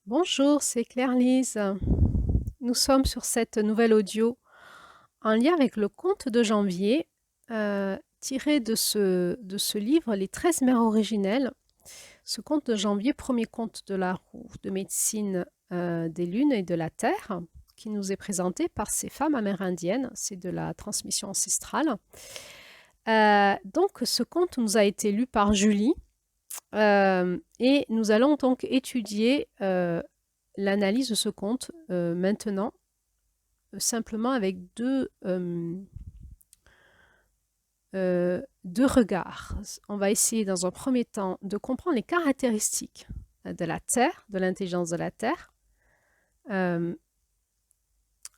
Bonjour, c'est Claire-Lise. Nous sommes sur cette nouvelle audio en lien avec le conte de janvier, tiré de ce livre, Les 13 mères originelles. Ce conte de janvier, premier conte de la roue de médecine des lunes et de la terre, qui nous est présenté par ces femmes amérindiennes. C'est de la transmission ancestrale. Donc, ce conte nous a été lu par Julie. Et nous allons donc étudier l'analyse de ce conte maintenant, simplement avec deux regards. On va essayer dans un premier temps de comprendre les caractéristiques de la Terre, de l'intelligence de la Terre,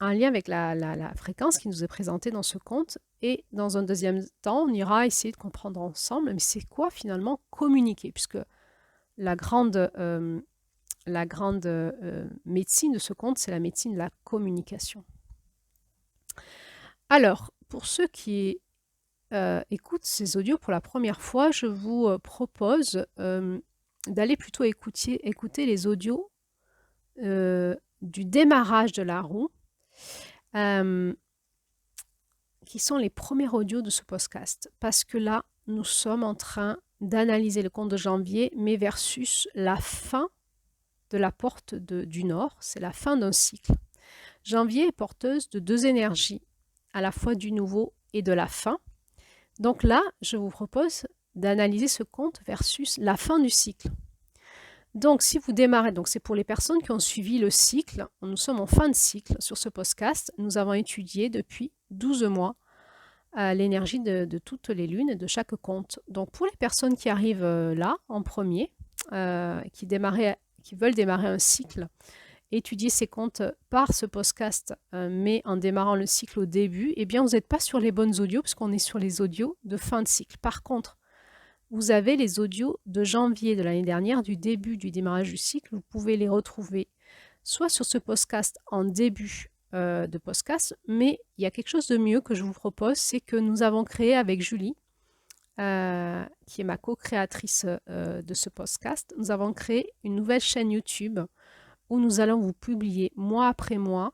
en lien avec la fréquence qui nous est présentée dans ce conte. Et dans un deuxième temps, on ira essayer de comprendre ensemble, mais c'est quoi finalement communiquer, puisque la grande médecine de ce conte, c'est la médecine de la communication. Alors, pour ceux qui écoutent ces audios pour la première fois, je vous propose d'aller plutôt écouter les audios du démarrage de la roue, qui sont les premiers audios de ce podcast, parce que là, nous sommes en train d'analyser le conte de janvier, mais versus la fin de la porte du Nord, c'est la fin d'un cycle. Janvier est porteuse de deux énergies, à la fois du nouveau et de la fin. Donc là, je vous propose d'analyser ce conte versus la fin du cycle. Donc si vous démarrez, donc c'est pour les personnes qui ont suivi le cycle, nous sommes en fin de cycle sur ce podcast, nous avons étudié depuis 12 mois l'énergie de toutes les lunes et de chaque conte. Donc pour les personnes qui arrivent là, en premier, qui veulent démarrer un cycle, étudier ces contes par ce podcast, mais en démarrant le cycle au début, eh bien, vous n'êtes pas sur les bonnes audios, puisqu'on est sur les audios de fin de cycle. Par contre, vous avez les audios de janvier de l'année dernière, du début du démarrage du cycle. Vous pouvez les retrouver soit sur ce podcast en début de podcast, mais il y a quelque chose de mieux que je vous propose, c'est que nous avons créé avec Julie, qui est ma co-créatrice de ce podcast, nous avons créé une nouvelle chaîne YouTube où nous allons vous publier mois après mois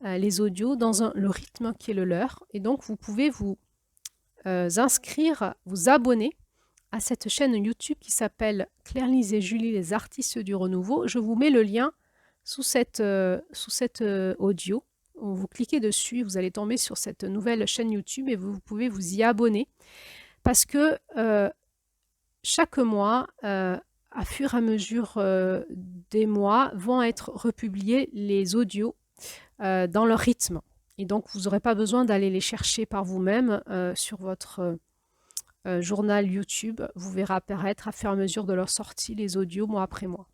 les audios dans le rythme qui est le leur. Et donc, vous pouvez vous inscrire, vous abonner à cette chaîne YouTube qui s'appelle Claire-Lise et Julie, les artistes du renouveau. Je vous mets le lien sous cette audio. Vous cliquez dessus, vous allez tomber sur cette nouvelle chaîne YouTube et vous pouvez vous y abonner parce que chaque mois, à fur et à mesure des mois, vont être republiés les audios dans leur rythme. Et donc, vous n'aurez pas besoin d'aller les chercher par vous-même sur votre journal YouTube. Vous verrez apparaître à fur et à mesure de leur sortie les audios mois après mois.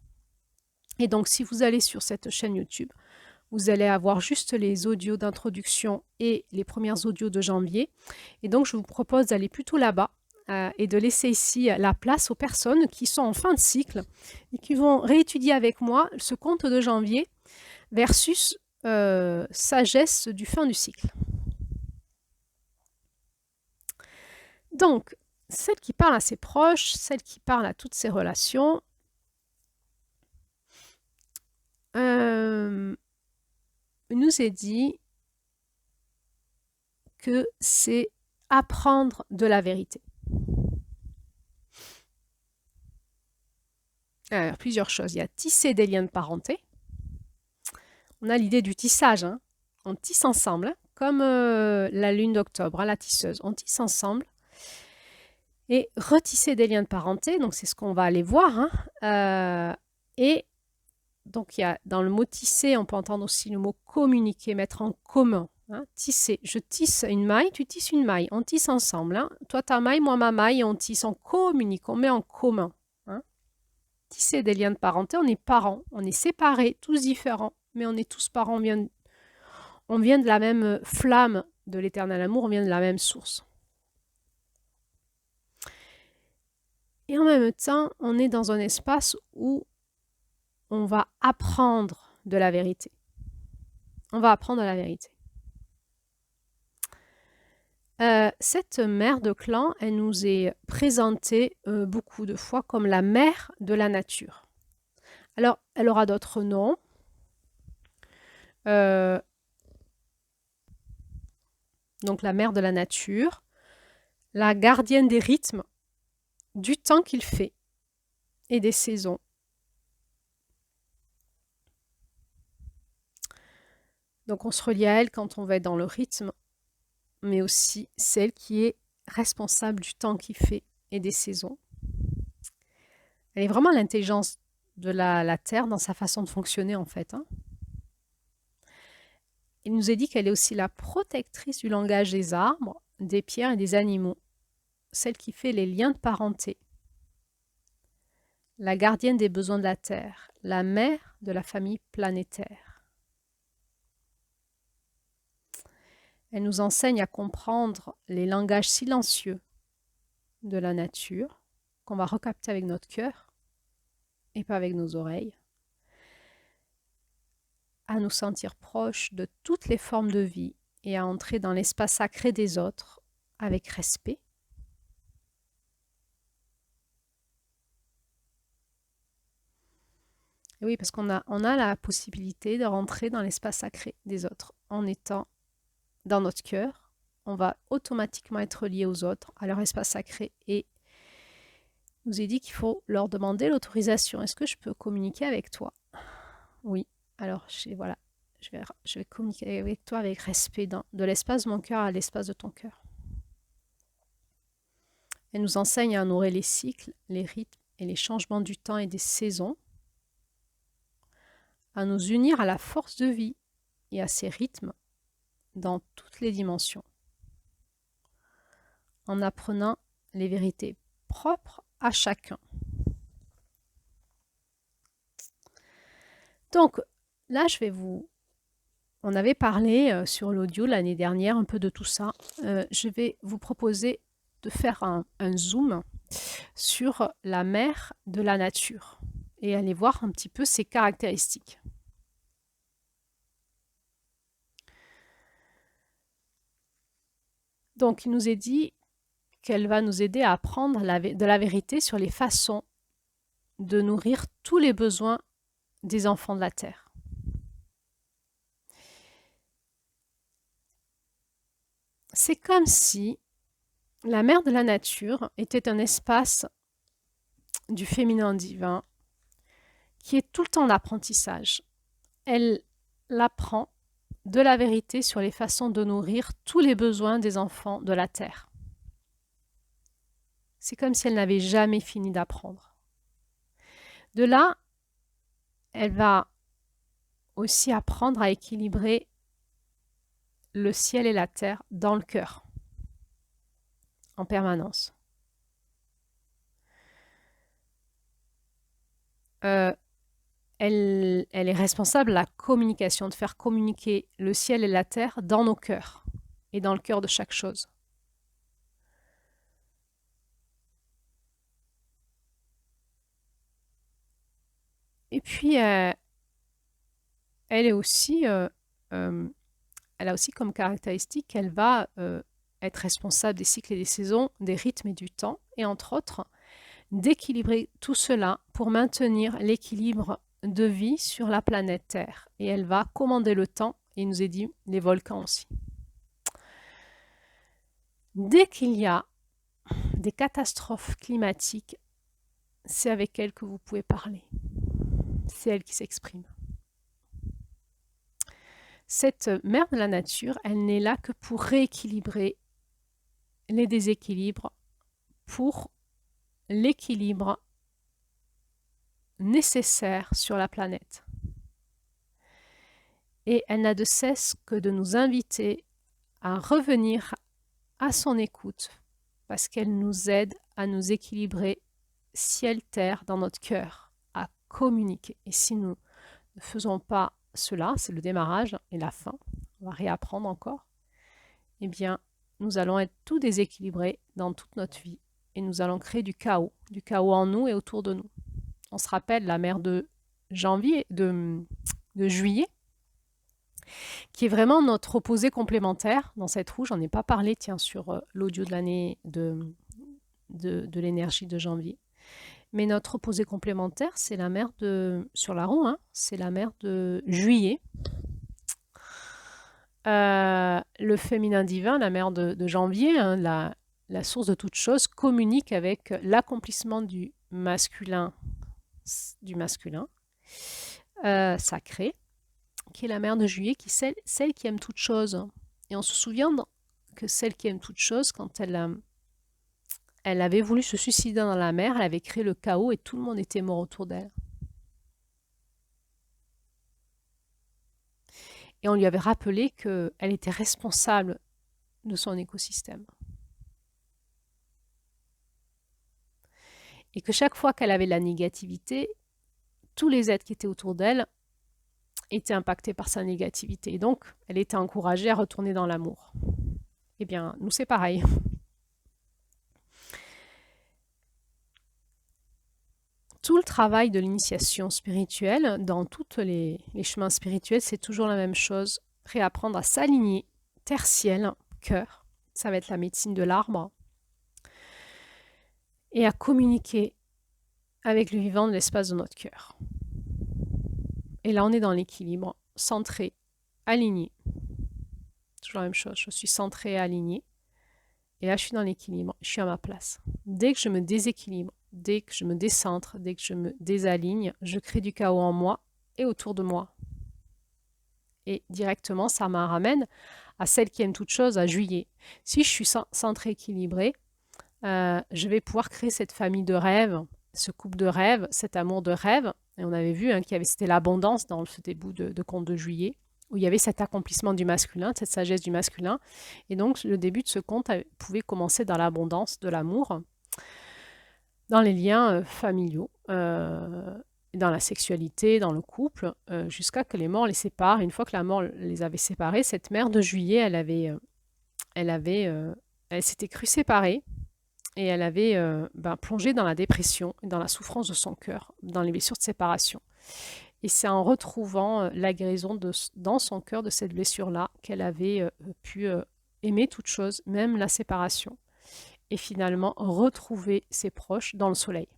Et donc, si vous allez sur cette chaîne YouTube, vous allez avoir juste les audios d'introduction et les premières audios de janvier. Et donc, je vous propose d'aller plutôt là-bas et de laisser ici la place aux personnes qui sont en fin de cycle et qui vont réétudier avec moi ce conte de janvier versus sagesse du fin du cycle. Donc, celle qui parle à ses proches, celle qui parle à toutes ses relations, nous est dit que c'est apprendre de la vérité. Alors, plusieurs choses. Il y a tisser des liens de parenté. On a l'idée du tissage. Hein. On tisse ensemble, hein, comme la lune d'octobre, hein, la tisseuse. On tisse ensemble. Et retisser des liens de parenté, donc c'est ce qu'on va aller voir. Hein. Et donc, il y a, dans le mot tisser, on peut entendre aussi le mot communiquer, mettre en commun. Hein, tisser. Je tisse une maille, tu tisses une maille. On tisse ensemble. Hein. Toi, ta maille, moi, ma maille. On tisse, on communique, on met en commun. Hein. Tisser des liens de parenté, on est parents. On est séparés, tous différents, mais on est tous parents. On vient de la même flamme de l'éternel amour, on vient de la même source. Et en même temps, on est dans un espace où on va apprendre de la vérité. On va apprendre la vérité. Cette mère de clan, elle nous est présentée beaucoup de fois comme la mère de la nature. Alors, elle aura d'autres noms. Donc la mère de la nature, la gardienne des rythmes, du temps qu'il fait et des saisons. Donc on se relie à elle quand on va être dans le rythme, mais aussi celle qui est responsable du temps qu'il fait et des saisons. Elle est vraiment l'intelligence de la Terre dans sa façon de fonctionner en fait. Il nous est dit qu'elle est aussi la protectrice du langage des arbres, des pierres et des animaux, celle qui fait les liens de parenté, la gardienne des besoins de la Terre, la mère de la famille planétaire. Elle nous enseigne à comprendre les langages silencieux de la nature, qu'on va recapter avec notre cœur et pas avec nos oreilles, à nous sentir proches de toutes les formes de vie et à entrer dans l'espace sacré des autres avec respect. Et oui, parce qu'on a la possibilité de rentrer dans l'espace sacré des autres en étant dans notre cœur. On va automatiquement être lié aux autres, à leur espace sacré, et il nous est dit qu'il faut leur demander l'autorisation. Est-ce que je peux communiquer avec toi? Oui. Alors, voilà, je vais communiquer avec toi avec respect de l'espace de mon cœur à l'espace de ton cœur. Elle nous enseigne à honorer les cycles, les rythmes et les changements du temps et des saisons, à nous unir à la force de vie et à ses rythmes dans toutes les dimensions, en apprenant les vérités propres à chacun. Donc là, on avait parlé sur l'audio l'année dernière un peu de tout ça. Je vais vous proposer de faire un zoom sur la mère de la nature et aller voir un petit peu ses caractéristiques. Donc, il nous est dit qu'elle va nous aider à apprendre de la vérité sur les façons de nourrir tous les besoins des enfants de la Terre. C'est comme si la mère de la nature était un espace du féminin divin qui est tout le temps d'apprentissage. Elle apprend de la vérité sur les façons de nourrir tous les besoins des enfants de la Terre. C'est comme si elle n'avait jamais fini d'apprendre. De là, elle va aussi apprendre à équilibrer le ciel et la terre dans le cœur, en permanence. Elle est responsable de la communication, de faire communiquer le ciel et la terre dans nos cœurs et dans le cœur de chaque chose. Et puis, elle a aussi comme caractéristique qu'elle va être responsable des cycles et des saisons, des rythmes et du temps, et entre autres, d'équilibrer tout cela pour maintenir l'équilibre de vie sur la planète Terre. Et elle va commander le temps, et il nous est dit les volcans aussi. Dès qu'il y a des catastrophes climatiques, c'est avec elle que vous pouvez parler. C'est elle qui s'exprime. Cette mère de la nature, elle n'est là que pour rééquilibrer les déséquilibres, pour l'équilibre nécessaire sur la planète. Et elle n'a de cesse que de nous inviter à revenir à son écoute, parce qu'elle nous aide à nous équilibrer ciel-terre dans notre cœur, à communiquer. Et si nous ne faisons pas cela, c'est le démarrage et la fin, on va réapprendre encore, eh bien, nous allons être tout déséquilibrés dans toute notre vie et nous allons créer du chaos en nous et autour de nous. On se rappelle la mère de juillet, qui est vraiment notre opposé complémentaire dans cette roue. J'en ai pas parlé, tiens, sur l'audio de l'année de l'énergie de janvier. Mais notre opposé complémentaire, c'est la mer sur la roue, hein, c'est la mer de Juillet. Le féminin divin, la mer de Janvier, hein, la source de toute chose, communique avec l'accomplissement du masculin sacré, qui est la mère de Juillet, qui est celle qui aime toute chose. Et on se souvient que celle qui aime toute chose, quand elle avait voulu se suicider dans la mer, elle avait créé le chaos et tout le monde était mort autour d'elle. Et on lui avait rappelé qu'elle était responsable de son écosystème. Et que chaque fois qu'elle avait de la négativité, tous les êtres qui étaient autour d'elle étaient impactés par sa négativité. Et donc, elle était encouragée à retourner dans l'amour. Eh bien, nous, c'est pareil. Tout le travail de l'initiation spirituelle, dans tous les chemins spirituels, c'est toujours la même chose. Réapprendre à s'aligner, terre, ciel, cœur, ça va être la médecine de l'arbre, et à communiquer avec le vivant de l'espace de notre cœur. Et là, on est dans l'équilibre, centré, aligné. Toujours la même chose, je suis centré et aligné. Et là, je suis dans l'équilibre, je suis à ma place. Dès que je me déséquilibre, dès que je me décentre, dès que je me désaligne, je crée du chaos en moi et autour de moi. Et directement, ça me ramène à celle qui aime toute chose, à Juillet. Si je suis centré, équilibré, je vais pouvoir créer cette famille de rêve, ce couple de rêve, cet amour de rêve. Et on avait vu c'était l'abondance dans ce début de conte de Juillet, où il y avait cet accomplissement du masculin, cette sagesse du masculin. Et donc, le début de ce conte pouvait commencer dans l'abondance de l'amour, dans les liens familiaux, dans la sexualité, dans le couple, jusqu'à que les morts les séparent. Une fois que la mort les avait séparés, cette mère de Juillet, elle s'était crue séparée et elle avait plongé dans la dépression, dans la souffrance de son cœur, dans les blessures de séparation. Et c'est en retrouvant la guérison dans son cœur de cette blessure-là qu'elle avait pu aimer toute chose, même la séparation, et finalement retrouver ses proches dans le soleil.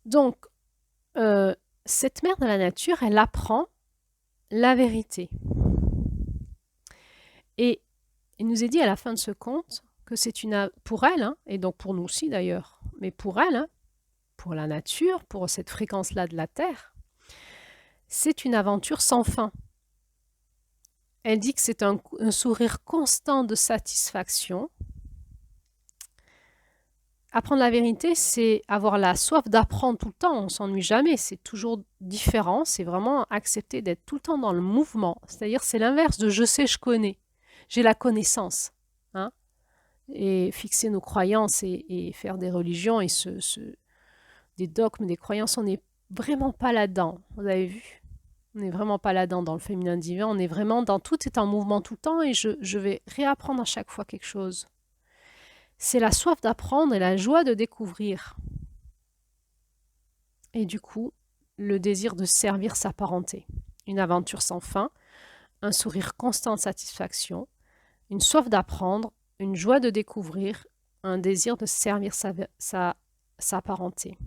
Donc, cette mère de la nature, elle apprend la vérité. Et il nous est dit à la fin de ce conte que c'est pour elle, hein, et donc pour nous aussi d'ailleurs, mais pour elle, hein, pour la nature, pour cette fréquence-là de la Terre, c'est une aventure sans fin. Elle dit que c'est un sourire constant de satisfaction. Apprendre la vérité, c'est avoir la soif d'apprendre tout le temps, on ne s'ennuie jamais, c'est toujours différent, c'est vraiment accepter d'être tout le temps dans le mouvement. C'est-à-dire c'est l'inverse de « je sais, je connais ». J'ai la connaissance. Hein, et fixer nos croyances et faire des religions et des dogmes, des croyances, on n'est vraiment pas là-dedans. Vous avez vu? On n'est vraiment pas là-dedans dans le féminin divin. On est vraiment dans tout est en mouvement tout le temps et je vais réapprendre à chaque fois quelque chose. C'est la soif d'apprendre et la joie de découvrir. Et du coup, le désir de servir sa parenté. Une aventure sans fin, un sourire constant de satisfaction, une soif d'apprendre, une joie de découvrir, un désir de servir sa parenté.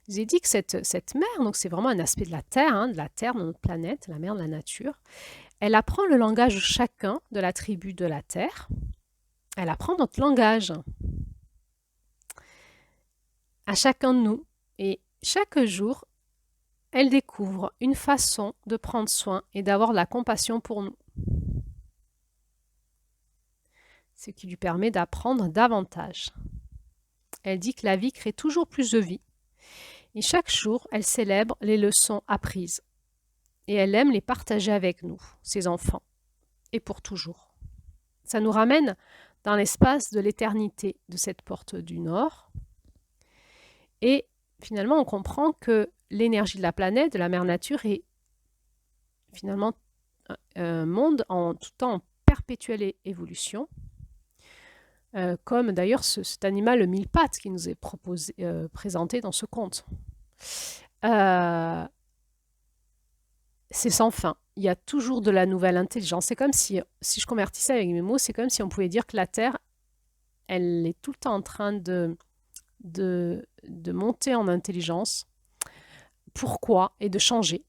Je vous ai dit que cette mer, donc c'est vraiment un aspect de la Terre, hein, de notre planète, la mer de la nature. Elle apprend le langage de chacun de la tribu de la Terre. Elle apprend notre langage à chacun de nous. Et chaque jour, elle découvre une façon de prendre soin et d'avoir de la compassion pour nous. Ce qui lui permet d'apprendre davantage. Elle dit que la vie crée toujours plus de vie. Et chaque jour, elle célèbre les leçons apprises. Et elle aime les partager avec nous, ses enfants, et pour toujours. Ça nous ramène dans l'espace de l'éternité de cette porte du Nord. Et finalement, on comprend que l'énergie de la planète, de la mère nature, est finalement un monde en tout temps en perpétuelle évolution. Comme d'ailleurs cet animal le mille pattes qui nous est présenté dans ce conte. euh, c'est sans fin. Il y a toujours de la nouvelle intelligence. C'est comme si je convertissais avec mes mots, c'est comme si on pouvait dire que la Terre, elle est tout le temps en train de monter en intelligence. Pourquoi? Et de changer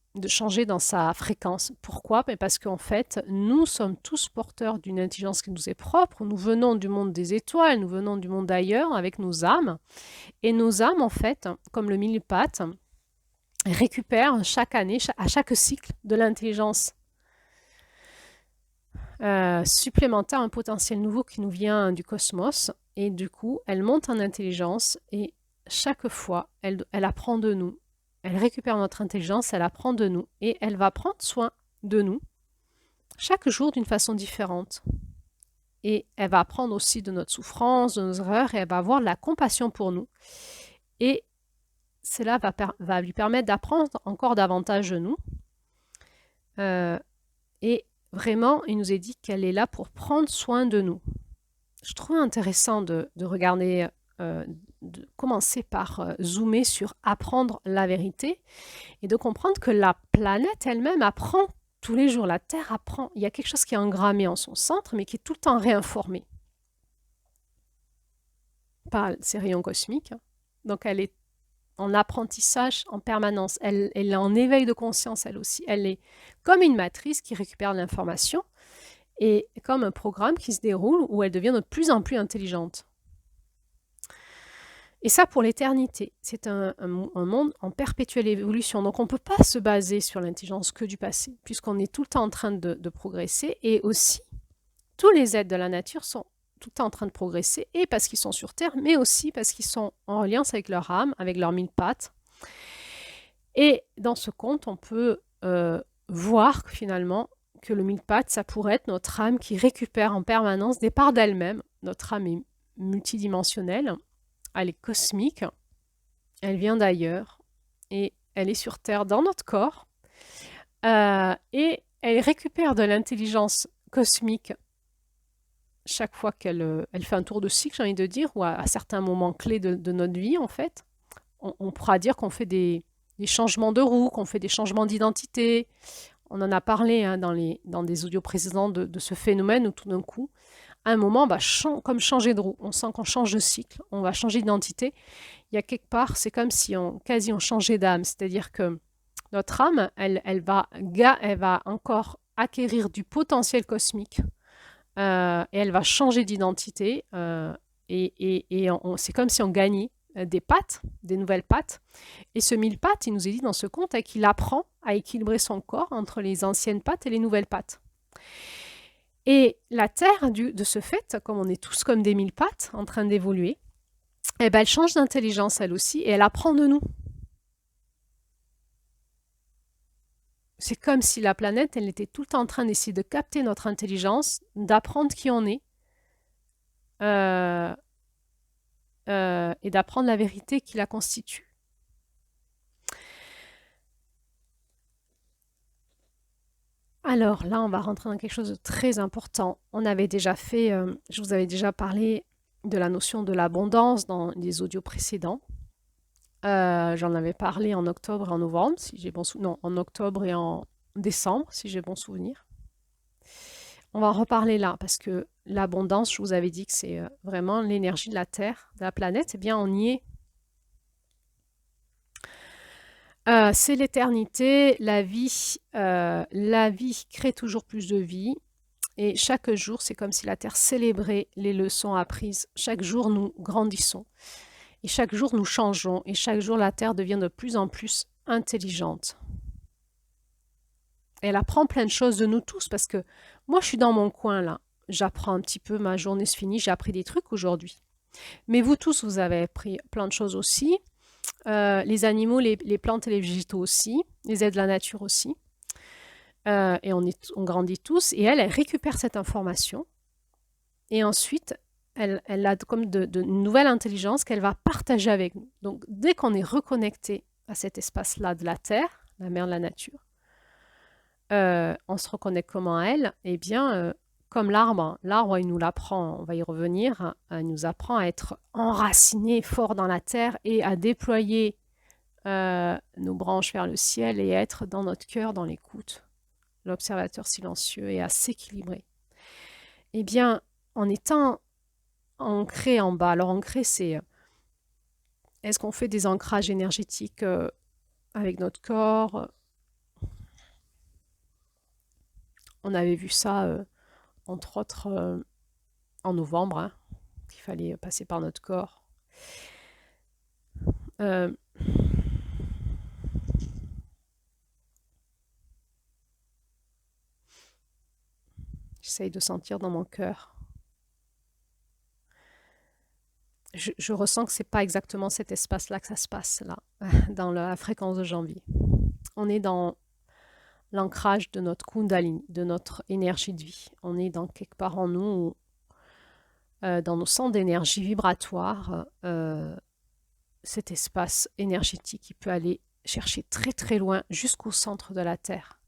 dans sa fréquence. Pourquoi? Parce qu'en fait, nous sommes tous porteurs d'une intelligence qui nous est propre. Nous venons du monde des étoiles, nous venons du monde d'ailleurs avec nos âmes. Et nos âmes, en fait, comme le mille-pattes, récupèrent chaque année, à chaque cycle, de l'intelligence supplémentaire, un potentiel nouveau qui nous vient du cosmos. Et du coup, elle monte en intelligence et chaque fois, elle apprend de nous. Elle récupère notre intelligence, elle apprend de nous et elle va prendre soin de nous chaque jour d'une façon différente. Et elle va apprendre aussi de notre souffrance, de nos erreurs et elle va avoir de la compassion pour nous. Et cela va lui permettre d'apprendre encore davantage de nous. Et vraiment, il nous est dit qu'elle est là pour prendre soin de nous. Je trouve intéressant de regarder, de commencer par zoomer sur apprendre la vérité et de comprendre que la planète elle-même apprend tous les jours. La Terre apprend. Il y a quelque chose qui est engrammé en son centre, mais qui est tout le temps réinformé par ces rayons cosmiques. Donc elle est en apprentissage en permanence. Elle est en éveil de conscience, elle aussi. Elle est comme une matrice qui récupère l'information et comme un programme qui se déroule où elle devient de plus en plus intelligente. Et ça pour l'éternité. C'est un monde en perpétuelle évolution. Donc on ne peut pas se baser sur l'intelligence que du passé, puisqu'on est tout le temps en train de progresser. Et aussi, tous les êtres de la nature sont tout le temps en train de progresser, et parce qu'ils sont sur Terre, mais aussi parce qu'ils sont en alliance avec leur âme, avec leurs mille pattes. Et dans ce conte, on peut voir que finalement, que le mille pattes, ça pourrait être notre âme qui récupère en permanence des parts d'elle-même. Notre âme est multidimensionnelle, elle est cosmique, elle vient d'ailleurs, et elle est sur Terre dans notre corps, et elle récupère de l'intelligence cosmique chaque fois qu'elle fait un tour de cycle, j'ai envie de dire, ou à certains moments clés de notre vie, en fait. On pourra dire qu'on fait des changements de roue, qu'on fait des changements d'identité. On en a parlé hein, dans des audios précédents de ce phénomène où tout d'un coup, à un moment, on va comme changer de roue. On sent qu'on change de cycle, on va changer d'identité. Il y a quelque part, c'est comme si on changeait d'âme. C'est-à-dire que notre âme, elle va encore acquérir du potentiel cosmique et elle va changer d'identité. C'est comme si on gagnait des pattes, des nouvelles pattes. Et ce mille pattes, il nous est dit dans ce conte qu'il apprend à équilibrer son corps entre les anciennes pattes et les nouvelles pattes. Et la Terre, de ce fait, comme on est tous comme des mille pattes en train d'évoluer, eh ben, elle change d'intelligence elle aussi et elle apprend de nous. C'est comme si la planète, elle était tout le temps en train d'essayer de capter notre intelligence, d'apprendre qui on est et d'apprendre la vérité qui la constitue. Alors là, on va rentrer dans quelque chose de très important. On avait déjà fait, je vous avais déjà parlé de la notion de l'abondance dans les audios précédents. J'en avais parlé en octobre et en novembre, si j'ai bon souvenir. Non, en octobre et en décembre, si j'ai bon souvenir. On va en reparler là, parce que l'abondance, je vous avais dit que c'est vraiment l'énergie de la Terre, de la planète. Eh bien, on y est. C'est l'éternité, la vie crée toujours plus de vie. Et chaque jour, c'est comme si la Terre célébrait les leçons apprises. Chaque jour, nous grandissons. Et chaque jour, nous changeons. Et chaque jour, la Terre devient de plus en plus intelligente. Et elle apprend plein de choses de nous tous. Parce que moi, je suis dans mon coin, là. J'apprends un petit peu, ma journée se finit. J'ai appris des trucs aujourd'hui. Mais vous tous, vous avez appris plein de choses aussi. Les animaux, les plantes et les végétaux aussi. Les êtres de la nature aussi. Et on grandit tous. Et elle récupère cette information. Et ensuite, elle a comme de nouvelles intelligences qu'elle va partager avec nous. Donc, dès qu'on est reconnecté à cet espace-là de la Terre, la mère de la nature, on se reconnecte comment à elle? Eh bien, comme l'arbre. L'arbre, il nous l'apprend, on va y revenir, il nous apprend à être enraciné fort dans la Terre et à déployer nos branches vers le ciel et être dans notre cœur, dans l'écoute, l'observateur silencieux et à s'équilibrer. Eh bien, en étant ancré en bas, alors ancré, c'est est-ce qu'on fait des ancrages énergétiques avec notre corps? On avait vu ça, entre autres, en novembre, hein, qu'il fallait passer par notre corps. Euh, J'essaye de sentir dans mon cœur. Je ressens que c'est pas exactement cet espace-là que ça se passe, là, dans la fréquence de janvier. On est dans l'ancrage de notre Kundalini, de notre énergie de vie. On est dans quelque part en nous, dans nos centres d'énergie vibratoire, cet espace énergétique qui peut aller chercher très très loin jusqu'au centre de la Terre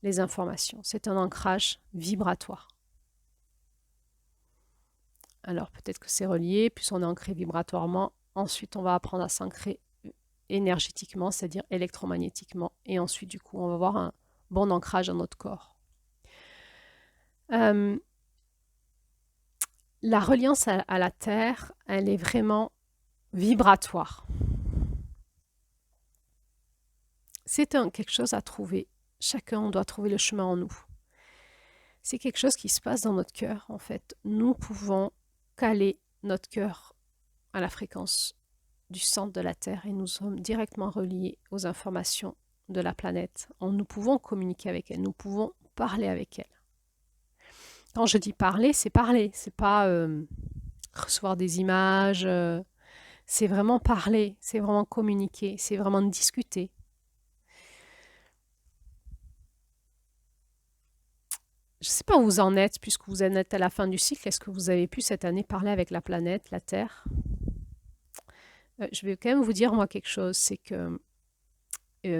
les informations. C'est un ancrage vibratoire. Alors peut-être que c'est relié, plus on est ancré vibratoirement, ensuite on va apprendre à s'ancrer énergétiquement, c'est-à-dire électromagnétiquement, et ensuite du coup on va avoir un bon ancrage dans notre corps. La reliance à la Terre, elle est vraiment vibratoire. C'est quelque chose à trouver. Chacun, on doit trouver le chemin en nous. C'est quelque chose qui se passe dans notre cœur, en fait. Nous pouvons caler notre cœur à la fréquence du centre de la Terre et nous sommes directement reliés aux informations de la planète. Nous pouvons communiquer avec elle, nous pouvons parler avec elle. Quand je dis parler, c'est pas recevoir des images, c'est vraiment parler, c'est vraiment communiquer, c'est vraiment discuter. Je ne sais pas où vous en êtes, puisque vous en êtes à la fin du cycle. Est-ce que vous avez pu cette année parler avec la planète, la Terre? Je vais quand même vous dire, moi, quelque chose. C'est que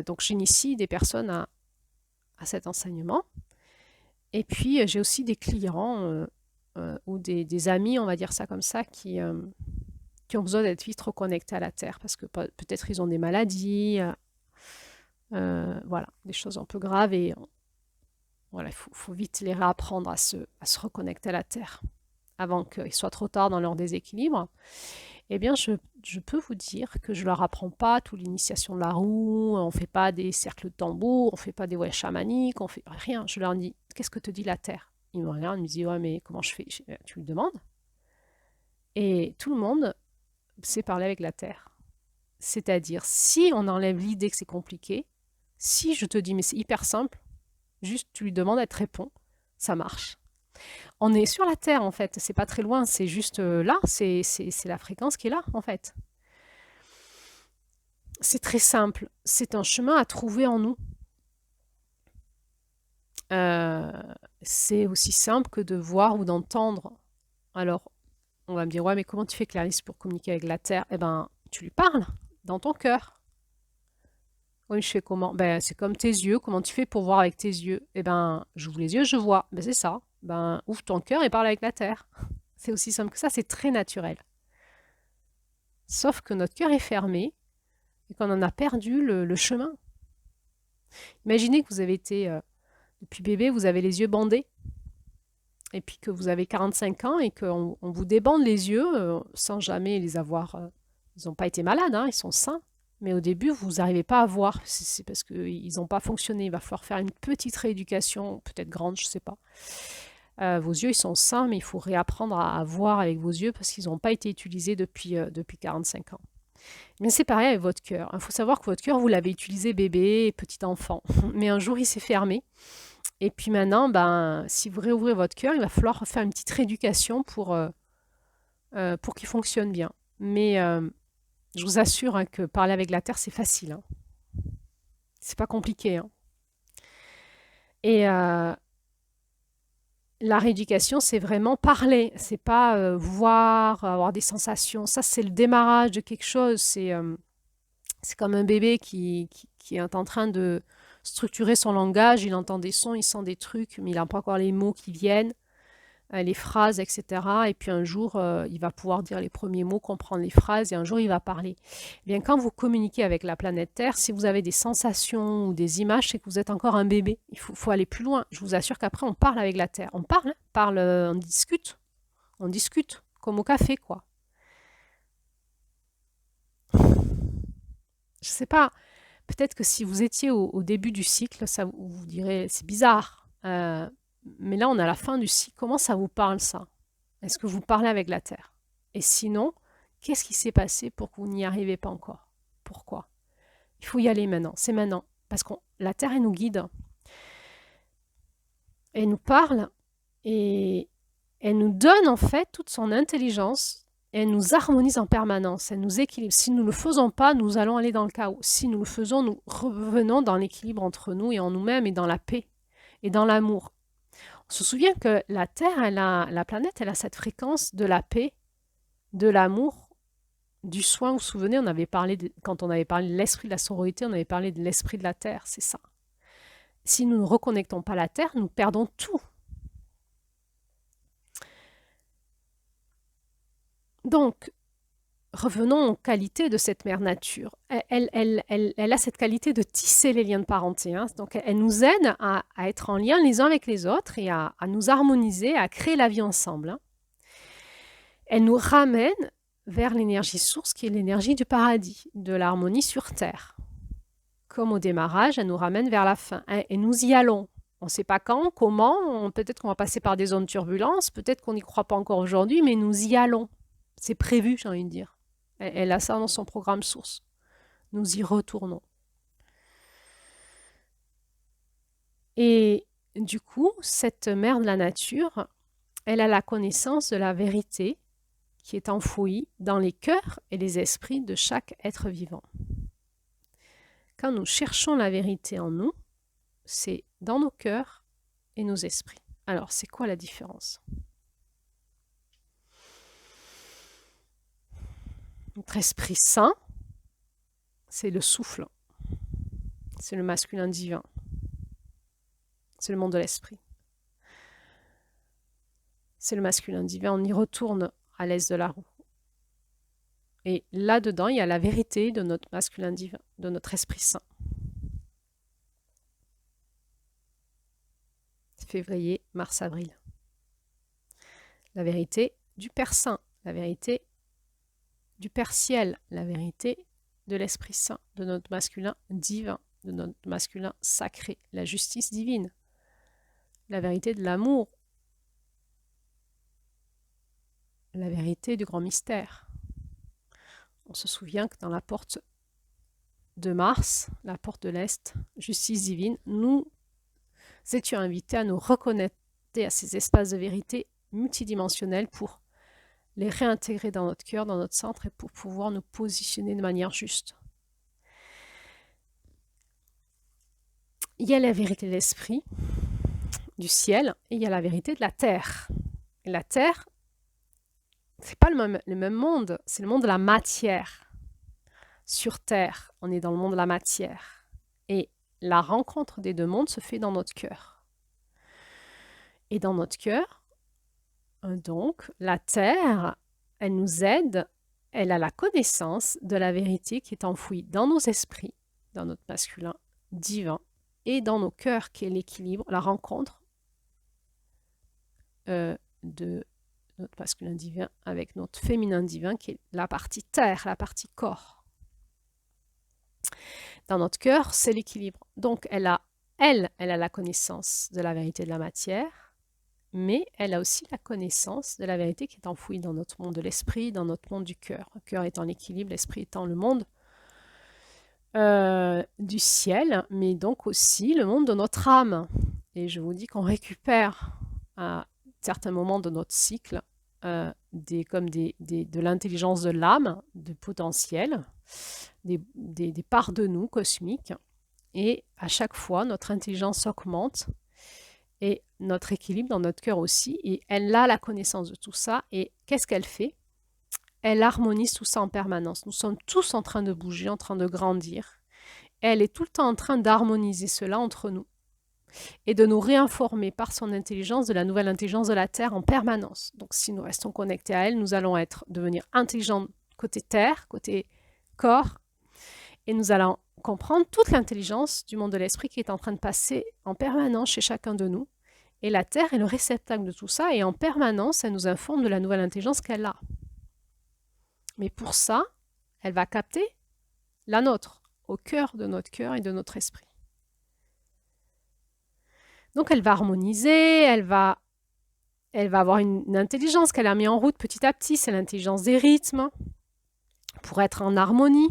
donc j'initie des personnes à cet enseignement. Et puis, j'ai aussi des clients ou des amis, on va dire ça comme ça, qui ont besoin d'être vite reconnectés à la Terre, parce que peut-être ils ont des maladies, voilà, des choses un peu graves. Et voilà, il faut vite les réapprendre à se reconnecter à la Terre avant qu'il soit trop tard dans leur déséquilibre. Eh bien, je peux vous dire que je ne leur apprends pas toute l'initiation de la roue, on ne fait pas des cercles de tambour, on ne fait pas des voyages chamaniques, on fait rien. Je leur dis, qu'est-ce que te dit la Terre? Ils me regardent, ils me disent, ouais, mais comment je fais? Tu lui demandes. Et tout le monde sait parler avec la Terre. C'est-à-dire, si on enlève l'idée que c'est compliqué, si je te dis, mais c'est hyper simple, juste tu lui demandes, elle te répond, ça marche. On est sur la Terre, en fait. C'est pas très loin, c'est juste là. C'est la fréquence qui est là, en fait. C'est très simple. C'est un chemin à trouver en nous. C'est aussi simple que de voir ou d'entendre. Alors, on va me dire, ouais, mais comment tu fais, Clarisse, pour communiquer avec la Terre? Eh ben, tu lui parles dans ton cœur. Oui, je fais comment? Ben, c'est comme tes yeux. Comment tu fais pour voir avec tes yeux? Eh ben, j'ouvre les yeux, je vois. Ben, c'est ça. Ben, ouvre ton cœur et parle avec la Terre. C'est aussi simple que ça, c'est très naturel. Sauf que notre cœur est fermé et qu'on en a perdu le chemin. Imaginez que vous avez été, depuis bébé, vous avez les yeux bandés, et puis que vous avez 45 ans et qu'on vous débande les yeux sans jamais les avoir. Ils n'ont pas été malades, hein, ils sont sains. Mais au début, vous n'arrivez pas à voir. C'est parce qu'ils n'ont pas fonctionné. Il va falloir faire une petite rééducation, peut-être grande, je ne sais pas. Vos yeux, ils sont sains, mais il faut réapprendre à voir avec vos yeux parce qu'ils n'ont pas été utilisés depuis 45 ans. Mais c'est pareil avec votre cœur. Il faut savoir que votre cœur, vous l'avez utilisé bébé, petit enfant. Mais un jour, il s'est fermé. Et puis maintenant, ben, si vous réouvrez votre cœur, il va falloir faire une petite rééducation pour qu'il fonctionne bien. Mais je vous assure hein, que parler avec la Terre, c'est facile. Hein. C'est pas compliqué. Hein. Et la rééducation, c'est vraiment parler. C'est pas voir, avoir des sensations. Ça, c'est le démarrage de quelque chose. C'est comme un bébé qui est en train de structurer son langage. Il entend des sons, il sent des trucs, mais il n'a pas encore les mots qui viennent. les phrases, etc. Et puis un jour, il va pouvoir dire les premiers mots, comprendre les phrases, et un jour, il va parler. Eh bien, quand vous communiquez avec la planète Terre, si vous avez des sensations ou des images, c'est que vous êtes encore un bébé. Il faut aller plus loin. Je vous assure qu'après, on parle avec la Terre. On parle, hein, on discute, comme au café, quoi. Je sais pas, peut-être que si vous étiez au début du cycle, ça vous direz, c'est bizarre. Mais là, on est à la fin du cycle. Comment ça vous parle, ça? Est-ce que vous parlez avec la Terre? Et sinon, qu'est-ce qui s'est passé pour que vous n'y arrivez pas encore? Pourquoi? Il faut y aller maintenant, c'est maintenant. Parce que la Terre, elle nous guide. Elle nous parle et elle nous donne en fait toute son intelligence. Elle nous harmonise en permanence, elle nous équilibre. Si nous ne le faisons pas, nous allons aller dans le chaos. Si nous le faisons, nous revenons dans l'équilibre entre nous et en nous-mêmes et dans la paix et dans l'amour. On se souvient que la Terre, la planète, elle a cette fréquence de la paix, de l'amour, du soin. Vous vous souvenez, quand on avait parlé de l'esprit de la sororité, on avait parlé de l'esprit de la Terre, c'est ça. Si nous ne reconnectons pas la Terre, nous perdons tout. Donc, revenons aux qualités de cette mère nature. Elle a cette qualité de tisser les liens de parenté. Hein. Donc, elle nous aide à être en lien les uns avec les autres et à nous harmoniser, à créer la vie ensemble. Hein. Elle nous ramène vers l'énergie source qui est l'énergie du paradis, de l'harmonie sur Terre. Comme au démarrage, elle nous ramène vers la fin. Et nous y allons. On ne sait pas quand, comment, peut-être qu'on va passer par des zones de turbulence, peut-être qu'on n'y croit pas encore aujourd'hui, mais nous y allons. C'est prévu, j'ai envie de dire. Elle a ça dans son programme source. Nous y retournons. Et du coup, cette mère de la nature, elle a la connaissance de la vérité qui est enfouie dans les cœurs et les esprits de chaque être vivant. Quand nous cherchons la vérité en nous, c'est dans nos cœurs et nos esprits. Alors, c'est quoi la différence? Notre esprit saint, c'est le souffle. C'est le masculin divin. C'est le monde de l'esprit. C'est le masculin divin. On y retourne à l'aise de la roue. Et là-dedans, il y a la vérité de notre masculin divin, de notre esprit saint. Février, mars, avril. La vérité du Père Saint, la vérité du Père Ciel, la vérité de l'Esprit Saint, de notre masculin divin, de notre masculin sacré, la justice divine, la vérité de l'amour, la vérité du grand mystère. On se souvient que dans la porte de Mars, la porte de l'Est, justice divine, nous étions invités à nous reconnecter à ces espaces de vérité multidimensionnels pour les réintégrer dans notre cœur, dans notre centre et pour pouvoir nous positionner de manière juste. Il y a la vérité de l'esprit, du ciel, et il y a la vérité de la terre. Et la terre, c'est pas le même monde, c'est le monde de la matière. Sur terre, on est dans le monde de la matière. Et la rencontre des deux mondes se fait dans notre cœur. Et dans notre cœur, donc, la terre, elle nous aide, elle a la connaissance de la vérité qui est enfouie dans nos esprits, dans notre masculin divin, et dans nos cœurs, qui est l'équilibre, la rencontre de notre masculin divin avec notre féminin divin, qui est la partie terre, la partie corps. Dans notre cœur, c'est l'équilibre. Donc, elle a la connaissance de la vérité de la matière, mais elle a aussi la connaissance de la vérité qui est enfouie dans notre monde de l'esprit, dans notre monde du cœur. Le cœur étant l'équilibre, l'esprit étant le monde du ciel, mais donc aussi le monde de notre âme. Et je vous dis qu'on récupère à certains moments de notre cycle de l'intelligence de l'âme, de potentiel, des parts de nous cosmiques. Et à chaque fois, notre intelligence augmente et notre équilibre dans notre cœur aussi. Et elle a la connaissance de tout ça. Et qu'est-ce qu'elle fait? Elle harmonise tout ça en permanence. Nous sommes tous en train de bouger, en train de grandir. Elle est tout le temps en train d'harmoniser cela entre nous. et de nous réinformer par son intelligence de la nouvelle intelligence de la Terre en permanence. Donc si nous restons connectés à elle, nous allons devenir intelligents côté Terre, côté corps, et nous allons comprendre toute l'intelligence du monde de l'esprit qui est en train de passer en permanence chez chacun de nous. Et la Terre est le réceptacle de tout ça, et en permanence, elle nous informe de la nouvelle intelligence qu'elle a. Mais pour ça, elle va capter la nôtre, au cœur de notre cœur et de notre esprit. Donc elle va harmoniser, elle va avoir une intelligence qu'elle a mis en route petit à petit, c'est l'intelligence des rythmes, pour être en harmonie.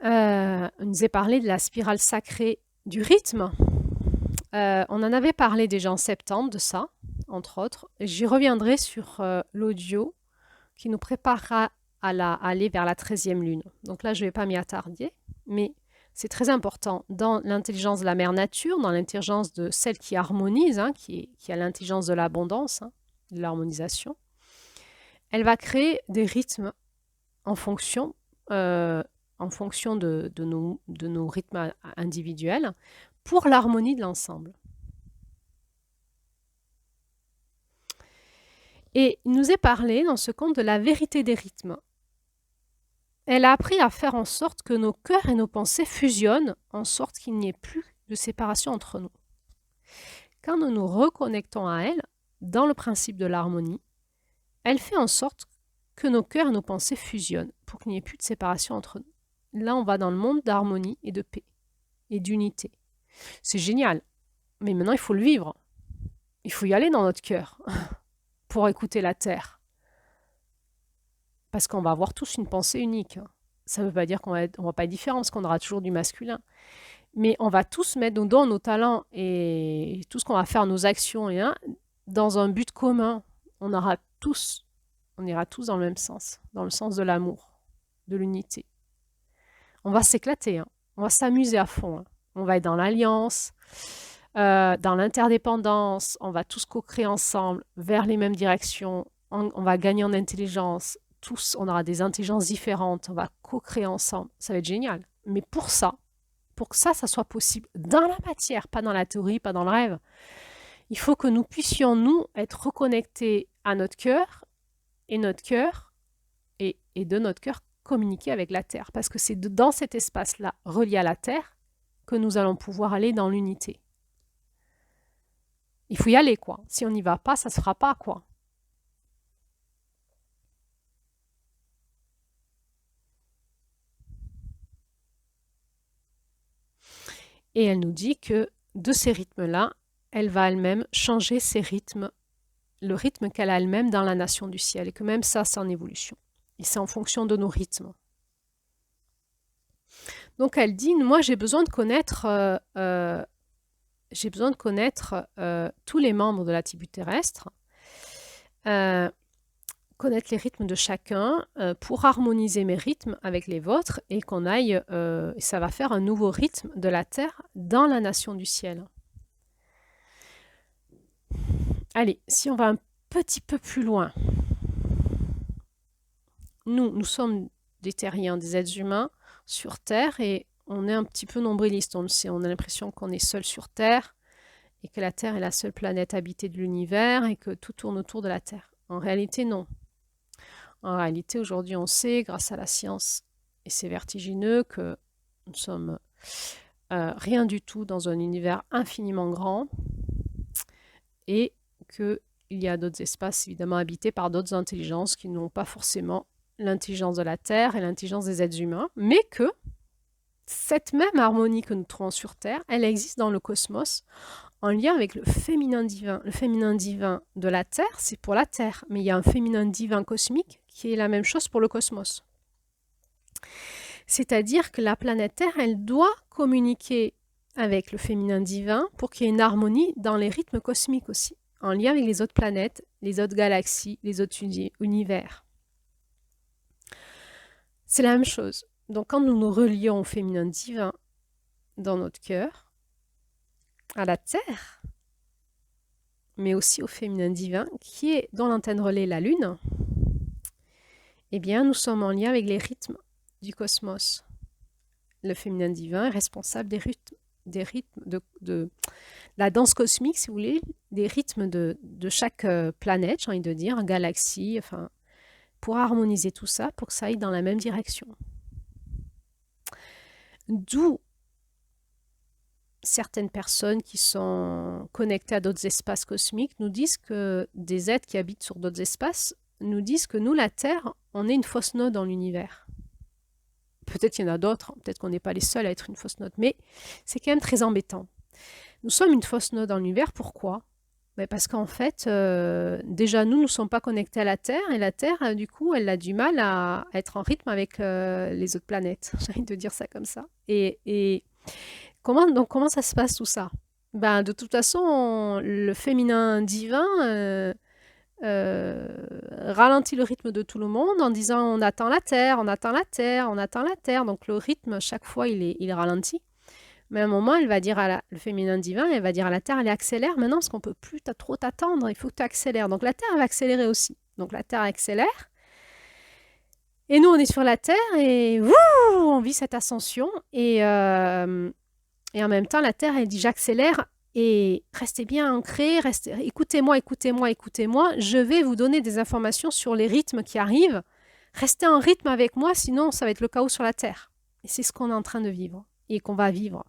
On nous a parlé de la spirale sacrée du rythme. On en avait parlé déjà en septembre de ça, entre autres. J'y reviendrai sur l'audio qui nous préparera à aller vers la 13e lune. Donc là, je ne vais pas m'y attarder, mais c'est très important dans l'intelligence de la mère nature, dans l'intelligence de celle qui harmonise, qui a l'intelligence de l'abondance, de l'harmonisation. Elle va créer des rythmes en fonction de nos rythmes individuels pour l'harmonie de l'ensemble. Et il nous est parlé dans ce conte de la vérité des rythmes. Elle a appris à faire en sorte que nos cœurs et nos pensées fusionnent, en sorte qu'il n'y ait plus de séparation entre nous. Quand nous nous reconnectons à elle, dans le principe de l'harmonie, elle fait en sorte que nos cœurs et nos pensées fusionnent pour qu'il n'y ait plus de séparation entre nous. Là, on va dans le monde d'harmonie et de paix et d'unité. C'est génial, mais maintenant, il faut le vivre. Il faut y aller dans notre cœur pour écouter la Terre. Parce qu'on va avoir tous une pensée unique. Ça ne veut pas dire qu'on va pas être différent, parce qu'on aura toujours du masculin. Mais on va tous mettre nos dons, nos talents et tout ce qu'on va faire, nos actions, dans un but commun. On ira tous dans le même sens, dans le sens de l'amour, de l'unité. On va s'éclater, on va s'amuser à fond. On va être dans l'alliance, dans l'interdépendance, on va tous co-créer ensemble vers les mêmes directions, on va gagner en intelligence, tous, on aura des intelligences différentes, on va co-créer ensemble, ça va être génial. Mais pour que ça soit possible dans la matière, pas dans la théorie, pas dans le rêve, il faut que nous puissions, nous, être reconnectés à notre cœur, et notre cœur, et de notre cœur, communiquer avec la Terre. Parce que c'est dans cet espace-là, relié à la Terre, que nous allons pouvoir aller dans l'unité. Il faut y aller, quoi. Si on n'y va pas, ça ne se fera pas, quoi. Et elle nous dit que de ces rythmes-là, elle va elle-même changer ses rythmes, le rythme qu'elle a elle-même dans la nation du ciel, et que même ça, c'est en évolution. Et c'est en fonction de nos rythmes. Donc elle dit, moi j'ai besoin de connaître, tous les membres de la tribu terrestre, connaître les rythmes de chacun pour harmoniser mes rythmes avec les vôtres et qu'on aille, ça va faire un nouveau rythme de la Terre dans la nation du ciel. Allez, si on va un petit peu plus loin, nous sommes des terriens, des êtres humains sur Terre et on est un petit peu nombriliste, on le sait, on a l'impression qu'on est seul sur Terre et que la Terre est la seule planète habitée de l'univers et que tout tourne autour de la Terre. En réalité, non. En réalité, aujourd'hui, on sait, grâce à la science, et c'est vertigineux, que nous sommes rien du tout dans un univers infiniment grand et qu'il y a d'autres espaces, évidemment, habités par d'autres intelligences qui n'ont pas forcément l'intelligence de la Terre et l'intelligence des êtres humains, mais que cette même harmonie que nous trouvons sur Terre, elle existe dans le cosmos en lien avec le féminin divin. Le féminin divin de la Terre, c'est pour la Terre, mais il y a un féminin divin cosmique qui est la même chose pour le cosmos. C'est-à-dire que la planète Terre, elle doit communiquer avec le féminin divin pour qu'il y ait une harmonie dans les rythmes cosmiques aussi, en lien avec les autres planètes, les autres galaxies, les autres univers. C'est la même chose. Donc quand nous nous relions au féminin divin dans notre cœur, à la Terre, mais aussi au féminin divin, qui est dans l'antenne relais la Lune, eh bien nous sommes en lien avec les rythmes du cosmos. le féminin divin est responsable des rythmes de la danse cosmique, si vous voulez, des rythmes de chaque planète, j'ai envie de dire, galaxie, enfin, pour harmoniser tout ça, pour que ça aille dans la même direction. D'où certaines personnes qui sont connectées à d'autres espaces cosmiques nous disent que des êtres qui habitent sur d'autres espaces nous disent que nous, la Terre, on est une fausse note dans l'univers. Peut-être qu'il y en a d'autres, peut-être qu'on n'est pas les seuls à être une fausse note, mais c'est quand même très embêtant. Nous sommes une fausse note dans l'univers, pourquoi? Parce qu'en fait, déjà, nous ne sommes pas connectés à la Terre, et la Terre, du coup, elle a du mal à être en rythme avec les autres planètes. J'ai envie de dire ça comme ça. Et comment ça se passe tout ça? De toute façon, le féminin divin ralentit le rythme de tout le monde en disant on attend la Terre, on attend la Terre, on attend la Terre. Donc le rythme, chaque fois, il est ralenti. Mais à un moment, elle va dire le féminin divin, elle va dire à la Terre, allez, accélère maintenant parce qu'on ne peut plus trop t'attendre, il faut que tu accélères. Donc la Terre, elle va accélérer aussi. Donc la Terre accélère. Et nous, on est sur la Terre et on vit cette ascension. Et en même temps, la Terre, elle dit j'accélère et restez bien ancrés, écoutez-moi, écoutez-moi, écoutez-moi. Je vais vous donner des informations sur les rythmes qui arrivent. Restez en rythme avec moi, sinon ça va être le chaos sur la Terre. Et c'est ce qu'on est en train de vivre et qu'on va vivre.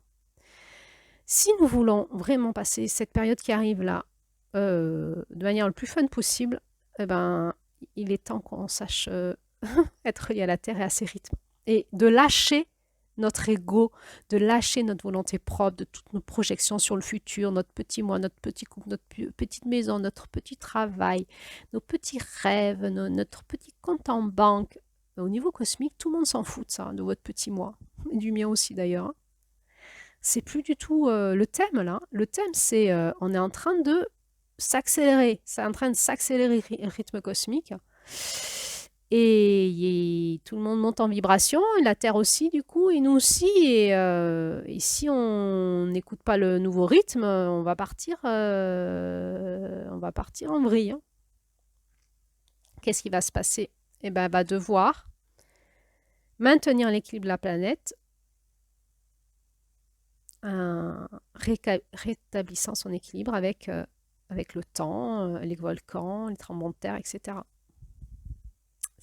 Si nous voulons vraiment passer cette période qui arrive là de manière le plus fun possible, il est temps qu'on sache être lié à la Terre et à ses rythmes. Et de lâcher notre ego, de lâcher notre volonté propre, de toutes nos projections sur le futur, notre petit moi, notre petit couple, notre petite maison, notre petit travail, nos petits rêves, notre petit compte en banque. Au niveau cosmique, tout le monde s'en fout de ça, de votre petit moi. Et du mien aussi d'ailleurs. C'est plus du tout le thème là. Le thème, c'est on est en train de s'accélérer. C'est en train de s'accélérer le rythme cosmique. Et tout le monde monte en vibration, et la Terre aussi du coup, et nous aussi. Et si on n'écoute pas le nouveau rythme, on va partir en vrille. Hein. Qu'est-ce qui va se passer? Eh ben, elle va devoir maintenir l'équilibre de la planète, rétablissant son équilibre avec le temps, les volcans, les tremblements de terre, etc.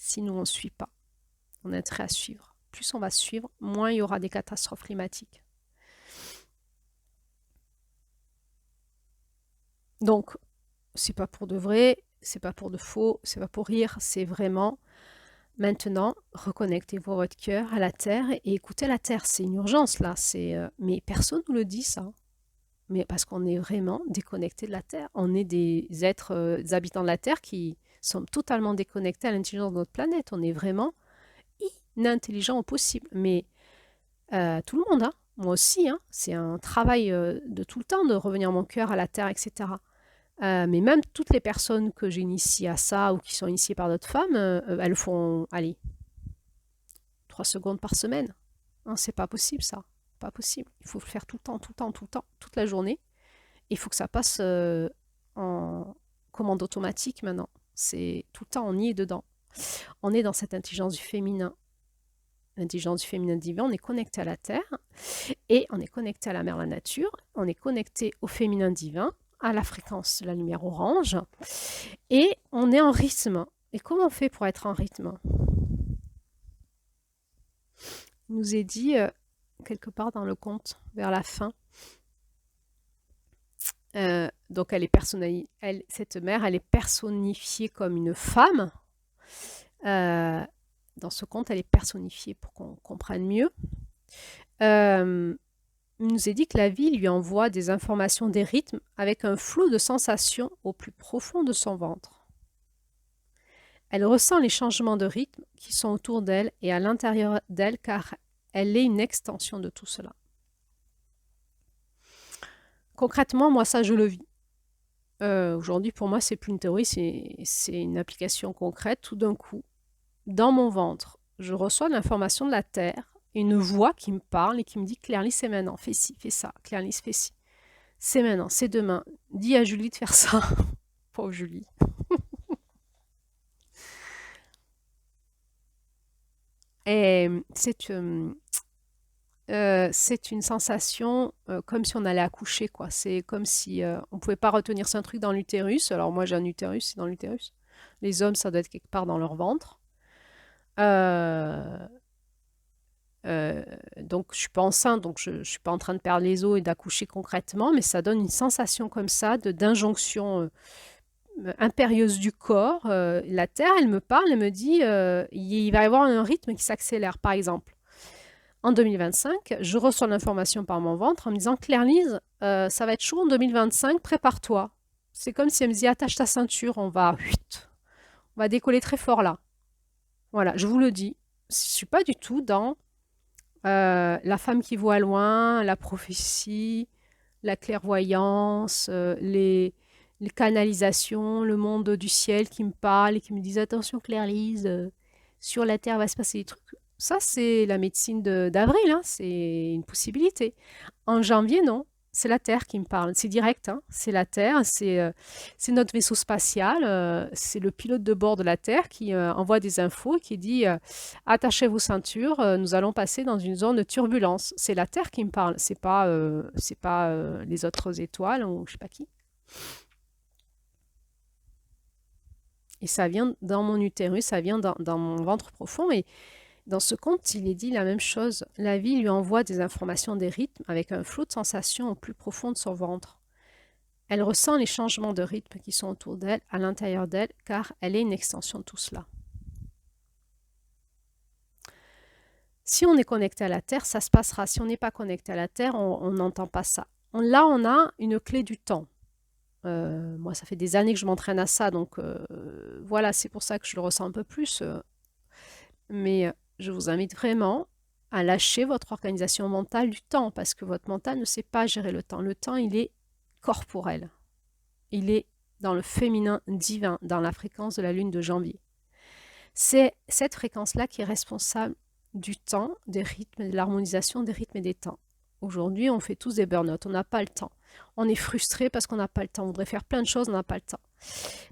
Si nous, on ne suit pas, on a intérêt à suivre. Plus on va suivre, moins il y aura des catastrophes climatiques. Donc, c'est pas pour de vrai, c'est pas pour de faux, c'est pas pour rire, c'est vraiment maintenant, reconnectez-vous à votre cœur, à la terre et écoutez la terre. C'est une urgence là, mais personne nous le dit ça. Mais parce qu'on est vraiment déconnecté de la terre. On est des êtres, des habitants de la terre qui sommes totalement déconnectés à l'intelligence de notre planète. On est vraiment inintelligent au possible. Mais tout le monde, hein, moi aussi, hein, c'est un travail de tout le temps de revenir mon cœur à la terre, etc. Mais même toutes les personnes que j'ai initiées à ça ou qui sont initiées par d'autres femmes, elles font, allez, 3 secondes par semaine. Hein, c'est pas possible ça. Pas possible. Il faut le faire tout le temps, tout le temps, tout le temps, toute la journée. Il faut que ça passe en commande automatique maintenant. C'est tout le temps, on y est dedans. On est dans cette intelligence du féminin. L'intelligence du féminin divin, on est connecté à la terre et on est connecté à la mère, la nature. On est connecté au féminin divin, à la fréquence de la lumière orange et on est en rythme. Et comment on fait pour être en rythme? Il nous est dit quelque part dans le conte, vers la fin. Donc cette mère, elle est personnifiée comme une femme. Dans ce conte, elle est personnifiée pour qu'on comprenne mieux. Il nous est dit que la vie lui envoie des informations, des rythmes, avec un flot de sensations au plus profond de son ventre. Elle ressent les changements de rythme qui sont autour d'elle et à l'intérieur d'elle, car elle est une extension de tout cela. Concrètement, moi, ça, je le vis. Aujourd'hui, pour moi, c'est plus une théorie, c'est une application concrète. Tout d'un coup, dans mon ventre, je reçois de l'information de la Terre, une voix qui me parle et qui me dit « Claire-Lise, c'est maintenant, fais ci, fais ça. Claire-Lise, fais ci. C'est maintenant, c'est demain. Dis à Julie de faire ça. » Pauvre Julie. Et c'est une sensation comme si on allait accoucher, quoi. C'est comme si on pouvait pas retenir ce truc dans l'utérus. Alors moi j'ai un utérus, c'est dans l'utérus. Les hommes, ça doit être quelque part dans leur ventre. Euh, donc je suis pas enceinte, donc je suis pas en train de perdre les os et d'accoucher concrètement, mais ça donne une sensation comme ça d'injonction impérieuse du corps. La Terre, elle me parle, elle me dit, il va y avoir un rythme qui s'accélère. Par exemple, en 2025, je reçois l'information par mon ventre en me disant, Claire-Lise, ça va être chaud en 2025, prépare-toi. C'est comme si elle me dit, attache ta ceinture, on va décoller très fort là. Voilà, je vous le dis. Je suis pas du tout dans la femme qui voit loin, la prophétie, la clairvoyance, les canalisations, le monde du ciel qui me parle et qui me disent attention Claire-Lise, sur la Terre va se passer des trucs. Ça, c'est la médecine d'avril, hein, c'est une possibilité. En janvier, non. C'est la Terre qui me parle. C'est direct, hein. C'est la Terre, c'est notre vaisseau spatial, c'est le pilote de bord de la Terre qui envoie des infos et qui dit attachez vos ceintures, nous allons passer dans une zone de turbulence. C'est la Terre qui me parle, c'est pas les autres étoiles ou je sais pas qui. Et ça vient dans mon utérus, ça vient dans mon ventre profond. Et dans ce conte, il est dit la même chose. La vie lui envoie des informations, des rythmes, avec un flot de sensations au plus profond de son ventre. Elle ressent les changements de rythme qui sont autour d'elle, à l'intérieur d'elle, car elle est une extension de tout cela. Si on est connecté à la Terre, ça se passera. Si on n'est pas connecté à la Terre, on n'entend pas ça. Là, on a une clé du temps. Moi, ça fait des années que je m'entraîne à ça, donc voilà, c'est pour ça que je le ressens un peu plus. Mais je vous invite vraiment à lâcher votre organisation mentale du temps, parce que votre mental ne sait pas gérer le temps. Le temps, il est corporel. Il est dans le féminin divin, dans la fréquence de la lune de janvier. C'est cette fréquence-là qui est responsable du temps, des rythmes, de l'harmonisation des rythmes et des temps. Aujourd'hui, on fait tous des burn-out, on n'a pas le temps. On est frustré parce qu'on n'a pas le temps. On voudrait faire plein de choses, on n'a pas le temps.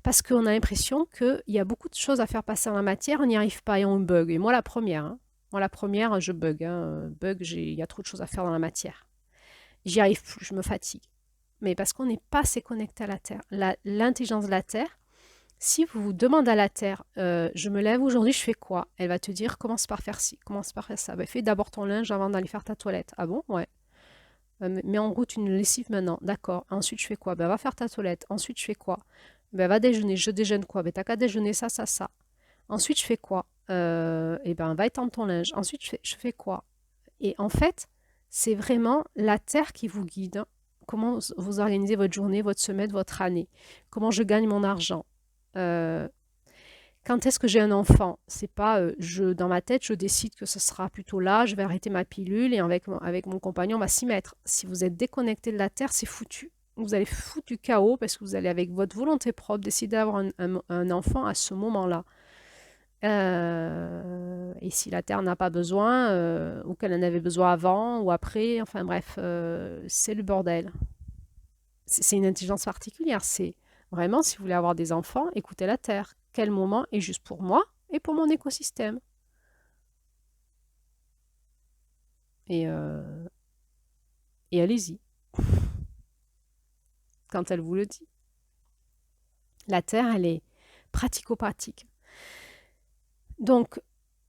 Parce qu'on a l'impression qu'il y a beaucoup de choses à faire passer dans la matière, on n'y arrive pas et on bug. Et moi, la première, hein. Moi, la première, je bug. Hein. Il y a trop de choses à faire dans la matière. J'y arrive plus, je me fatigue. Mais parce qu'on n'est pas assez connecté à la Terre. L'intelligence de la Terre, si vous demandez à la Terre, je me lève aujourd'hui, je fais quoi? Elle va te dire, commence par faire ci, commence par faire ça. Ben, fais d'abord ton linge avant d'aller faire ta toilette. Ah bon? Ouais. Mets en route une lessive maintenant. D'accord. Ensuite, je fais quoi? Ben, va faire ta toilette. Ensuite, je fais quoi? Ben, va déjeuner. Je déjeune quoi? Ben, t'as qu'à déjeuner ça, ça, ça. Ensuite, je fais quoi? Eh ben, va étendre ton linge. Ensuite, je fais quoi? Et en fait, c'est vraiment la Terre qui vous guide. Comment vous organisez votre journée, votre semaine, votre année. Comment je gagne mon argent. Euh, Quand est-ce que j'ai un enfant? C'est pas dans ma tête, je décide que ce sera plutôt là, je vais arrêter ma pilule et avec mon compagnon, on va s'y mettre. Si vous êtes déconnecté de la Terre, c'est foutu. Vous allez foutre du chaos parce que vous allez, avec votre volonté propre, décider d'avoir un enfant à ce moment-là. Et si la Terre n'a pas besoin, ou qu'elle en avait besoin avant ou après, enfin bref, c'est le bordel. C'est une intelligence particulière. C'est vraiment, si vous voulez avoir des enfants, écoutez la Terre. Quel moment est juste pour moi et pour mon écosystème. Et, euh, et allez-y, quand elle vous le dit. La Terre, elle est pratico-pratique. Donc,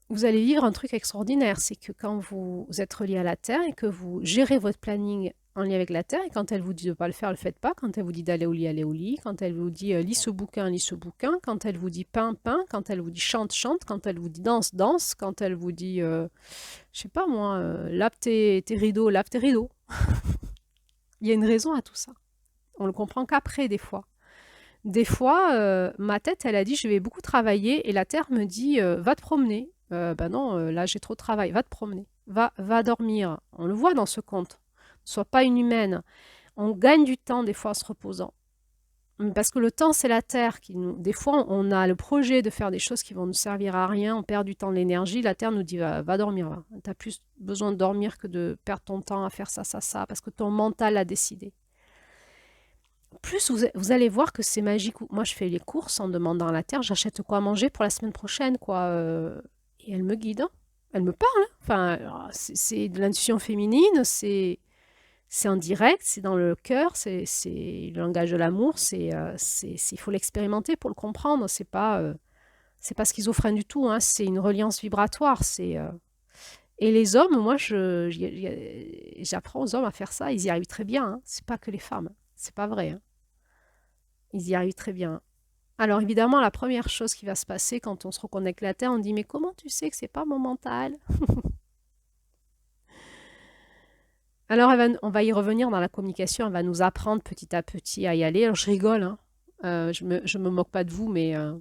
vous allez vivre un truc extraordinaire. C'est que quand vous êtes relié à la Terre et que vous gérez votre planning en lien avec la Terre, et quand elle vous dit de ne pas le faire, ne le faites pas. Quand elle vous dit d'aller au lit, allez au lit. Quand elle vous dit lis ce bouquin, lis ce bouquin. Quand elle vous dit peins, peins. Quand elle vous dit chante, chante. Quand elle vous dit danse, danse. Quand elle vous dit, je sais pas moi, lave tes rideaux, lave tes rideaux. Il y a une raison à tout ça. On le comprend qu'après, des fois. Des fois, ma tête, elle a dit, je vais beaucoup travailler, et la Terre me dit, va te promener. Ben non, là j'ai trop de travail, va te promener, va dormir. On le voit dans ce conte. Ne sois pas une humaine. On gagne du temps des fois en se reposant. Parce que le temps, c'est la Terre qui nous. Des fois, on a le projet de faire des choses qui vont nous servir à rien, on perd du temps, de l'énergie. La Terre nous dit va dormir. Tu as plus besoin de dormir que de perdre ton temps à faire ça, ça, ça, parce que ton mental l'a décidé. Plus vous allez voir que c'est magique. Moi, je fais les courses en demandant à la Terre, j'achète quoi à manger pour la semaine prochaine, quoi. Et elle me guide. Hein. Elle me parle, hein. Enfin, c'est de l'intuition féminine, c'est en direct, c'est dans le cœur, c'est le langage de l'amour, il faut l'expérimenter pour le comprendre. C'est pas schizophrène du tout, hein, c'est une reliance vibratoire. Et les hommes, moi, j'apprends aux hommes à faire ça, ils y arrivent très bien, hein. C'est pas que les femmes, hein. C'est pas vrai, hein. Ils y arrivent très bien. Alors évidemment, la première chose qui va se passer quand on se reconnecte à la Terre, on dit, mais comment tu sais que c'est pas mon mental? Alors on va y revenir dans la communication, elle va nous apprendre petit à petit à y aller. Alors je rigole, hein. Je me moque pas de vous, mais à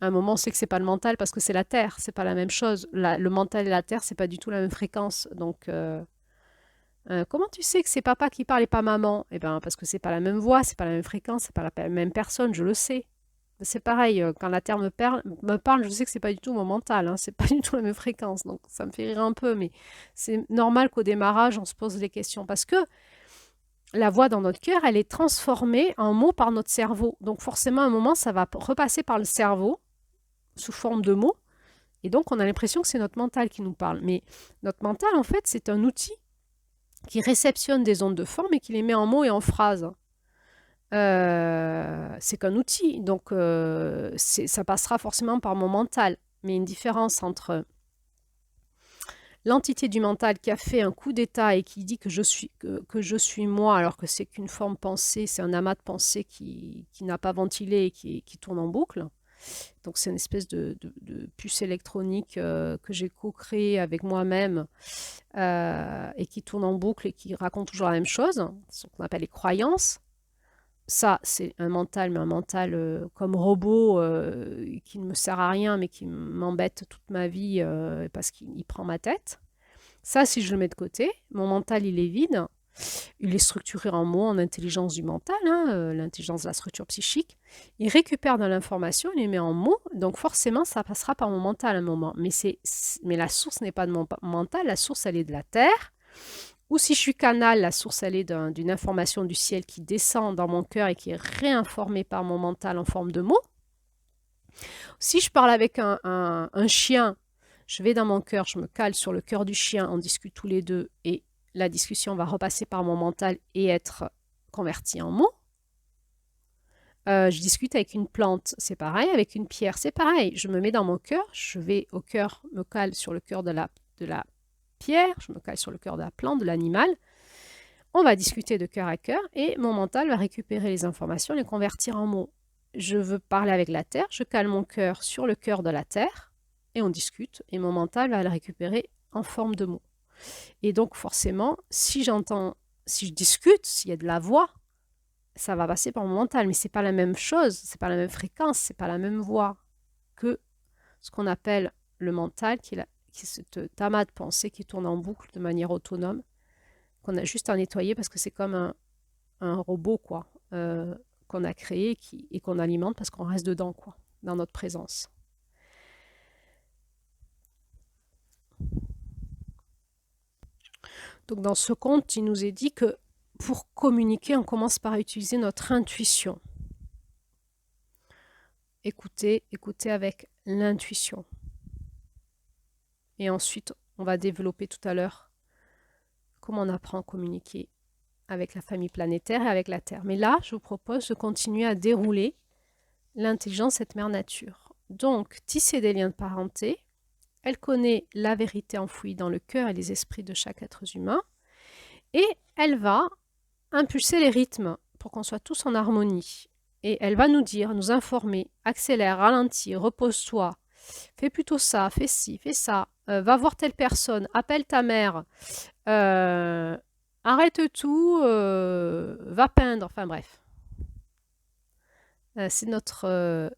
un moment, on sait que c'est pas le mental parce que c'est la Terre, c'est pas la même chose. Le mental et la Terre, c'est pas du tout la même fréquence. Donc, comment tu sais que c'est papa qui parle et pas maman? Eh ben, parce que c'est pas la même voix, c'est pas la même fréquence, c'est pas la même personne, je le sais. C'est pareil, quand la Terre me parle, je sais que c'est pas du tout mon mental, hein, c'est pas du tout la même fréquence. Donc, ça me fait rire un peu, mais c'est normal qu'au démarrage, on se pose des questions parce que la voix dans notre cœur, elle est transformée en mots par notre cerveau. Donc, forcément, à un moment, ça va repasser par le cerveau sous forme de mots. Et donc, on a l'impression que c'est notre mental qui nous parle. Mais notre mental, en fait, c'est un outil qui réceptionne des ondes de forme et qui les met en mots et en phrases. C'est qu'un outil, donc ça passera forcément par mon mental. Mais une différence entre l'entité du mental qui a fait un coup d'état et qui dit que je suis moi, alors que c'est qu'une forme pensée, c'est un amas de pensée qui n'a pas ventilé et qui tourne en boucle. Donc c'est une espèce de puce électronique que j'ai co-créée avec moi-même et qui tourne en boucle et qui raconte toujours la même chose, ce qu'on appelle les croyances. Ça, c'est un mental, mais un mental comme robot qui ne me sert à rien, mais qui m'embête toute ma vie parce qu'il prend ma tête. Ça, si je le mets de côté, mon mental, il est vide. Il est structuré en mots, en intelligence du mental, hein, l'intelligence de la structure psychique. Il récupère de l'information, il les met en mots, donc forcément, ça passera par mon mental à un moment. Mais la source n'est pas de mon mental, la source, elle est de la Terre. Ou si je suis canal, la source, elle est d'une information du ciel qui descend dans mon cœur et qui est réinformée par mon mental en forme de mots. Si je parle avec un chien, je vais dans mon cœur, je me cale sur le cœur du chien, on discute tous les deux et la discussion va repasser par mon mental et être convertie en mots. Je discute avec une plante, c'est pareil, avec une pierre, c'est pareil. Je me mets dans mon cœur, je vais au cœur, me cale sur le cœur de la pierre, je me cale sur le cœur de la plante, de l'animal. On va discuter de cœur à cœur et mon mental va récupérer les informations, les convertir en mots. Je veux parler avec la terre, je cale mon cœur sur le cœur de la terre et on discute et mon mental va le récupérer en forme de mots. Et donc forcément, si je discute, s'il y a de la voix, ça va passer par mon mental, mais c'est pas la même chose, c'est pas la même fréquence, c'est pas la même voix que ce qu'on appelle le mental, qui est cette amas de pensée qui tourne en boucle de manière autonome, qu'on a juste à nettoyer parce que c'est comme un robot quoi, qu'on a créé et qu'on alimente parce qu'on reste dedans quoi, dans notre présence. Donc dans ce conte, il nous est dit que pour communiquer, on commence par utiliser notre intuition. Écoutez avec l'intuition. Et ensuite, on va développer tout à l'heure comment on apprend à communiquer avec la famille planétaire et avec la Terre. Mais là, je vous propose de continuer à dérouler l'intelligence, cette mère nature. Donc, tisser des liens de parenté. Elle connaît la vérité enfouie dans le cœur et les esprits de chaque être humain. Et elle va impulser les rythmes pour qu'on soit tous en harmonie. Et elle va nous dire, nous informer, accélère, ralentis, repose-toi, fais plutôt ça, fais ci, fais ça, va voir telle personne, appelle ta mère, arrête tout, va peindre, enfin bref. C'est notre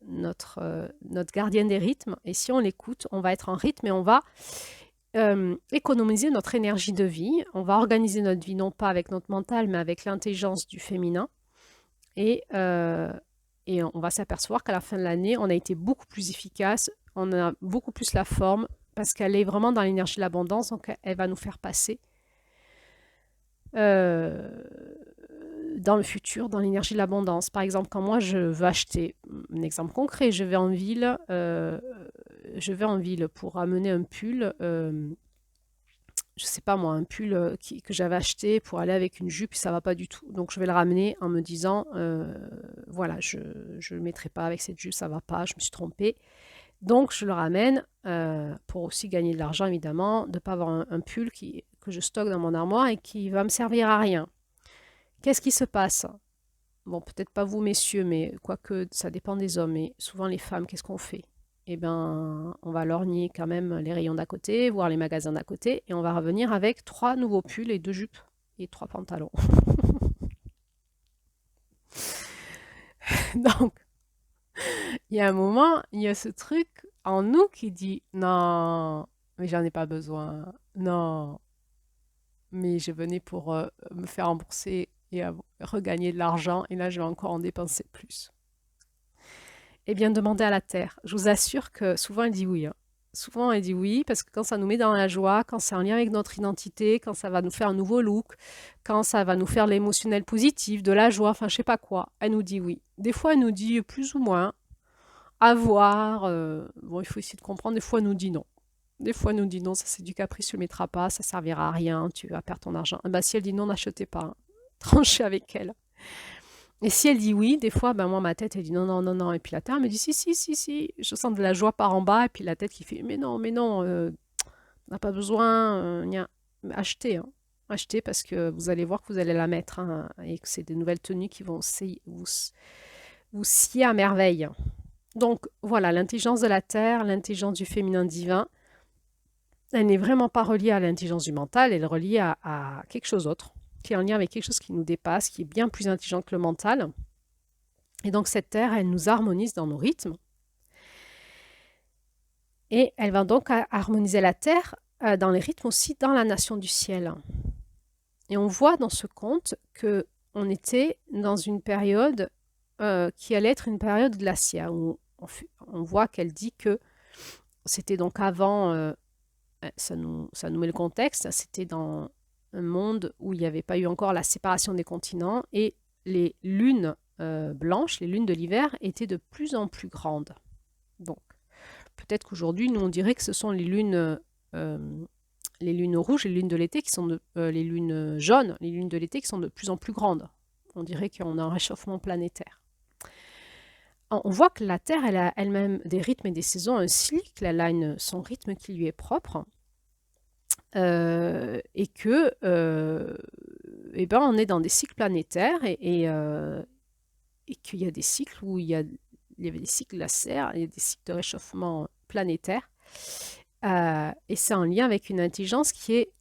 gardienne des rythmes. Et si on l'écoute, on va être en rythme et on va économiser notre énergie de vie. On va organiser notre vie non pas avec notre mental, mais avec l'intelligence du féminin. Et on va s'apercevoir qu'à la fin de l'année, on a été beaucoup plus efficace, on a beaucoup plus la forme, parce qu'elle est vraiment dans l'énergie de l'abondance, donc elle va nous faire passer dans le futur, dans l'énergie de l'abondance. Par exemple, quand moi je veux acheter, un exemple concret, je vais en ville, je vais en ville pour amener un pull, je sais pas moi, un pull que j'avais acheté pour aller avec une jupe, ça va pas du tout. Donc je vais le ramener en me disant, voilà, je le mettrai pas avec cette jupe, ça va pas, je me suis trompée. Donc je le ramène pour aussi gagner de l'argent évidemment, de ne pas avoir un pull que je stocke dans mon armoire et qui va me servir à rien. Qu'est-ce qui se passe? Bon, peut-être pas vous messieurs, mais quoique ça dépend des hommes, mais souvent les femmes, qu'est-ce qu'on fait? Eh bien, on va lorgner quand même les rayons d'à côté, voir les magasins d'à côté, et on va revenir avec 3 nouveaux pulls et 2 jupes et 3 pantalons. Donc, il y a un moment, il y a ce truc en nous qui dit non, mais j'en ai pas besoin. Non, mais je venais pour me faire rembourser et regagner de l'argent, et là, je vais encore en dépenser plus. Eh bien, demandez à la Terre. Je vous assure que souvent, elle dit oui, hein. Souvent, elle dit oui, parce que quand ça nous met dans la joie, quand c'est en lien avec notre identité, quand ça va nous faire un nouveau look, quand ça va nous faire de l'émotionnel positif, de la joie, enfin, je sais pas quoi, elle nous dit oui. Des fois, elle nous dit plus ou moins, à voir, bon, il faut essayer de comprendre, des fois, elle nous dit non. Des fois, elle nous dit non, ça c'est du caprice, tu le mettras pas, ça servira à rien, tu vas perdre ton argent. Ah bah, si elle dit non, n'achetez pas, hein. Tranchez avec elle. Et si elle dit oui, des fois, ben moi, ma tête, elle dit non, non, non, non. Et puis la terre me dit si, si, si, si. Je sens de la joie par en bas. Et puis la tête qui fait mais non, on n'a pas besoin. Achetez, hein. Achetez parce que vous allez voir que vous allez la mettre, hein, et que c'est des nouvelles tenues qui vont vous scier à merveille. Donc voilà, l'intelligence de la terre, l'intelligence du féminin divin, elle n'est vraiment pas reliée à l'intelligence du mental, elle est reliée à quelque chose d'autre, qui est en lien avec quelque chose qui nous dépasse, qui est bien plus intelligent que le mental. Et donc cette terre, elle nous harmonise dans nos rythmes. Et elle va donc harmoniser la terre dans les rythmes aussi dans la nation du ciel. Et on voit dans ce conte qu'on était dans une période qui allait être une période glaciaire, où on voit qu'elle dit que c'était donc avant, ça nous met le contexte, c'était dans un monde où il n'y avait pas eu encore la séparation des continents et les lunes blanches, les lunes de l'hiver, étaient de plus en plus grandes. Donc, peut-être qu'aujourd'hui, nous, on dirait que ce sont les lunes rouges, les lunes de l'été qui sont les lunes jaunes, les lunes de l'été qui sont de plus en plus grandes. On dirait qu'on a un réchauffement planétaire. On voit que la Terre, elle a elle-même des rythmes et des saisons, un cycle, elle a son rythme qui lui est propre. Et que eh ben, on est dans des cycles planétaires et qu'il y a des cycles où il y avait des cycles glaciaires, il y a des cycles de réchauffement planétaire. Et c'est en lien avec une intelligence qui est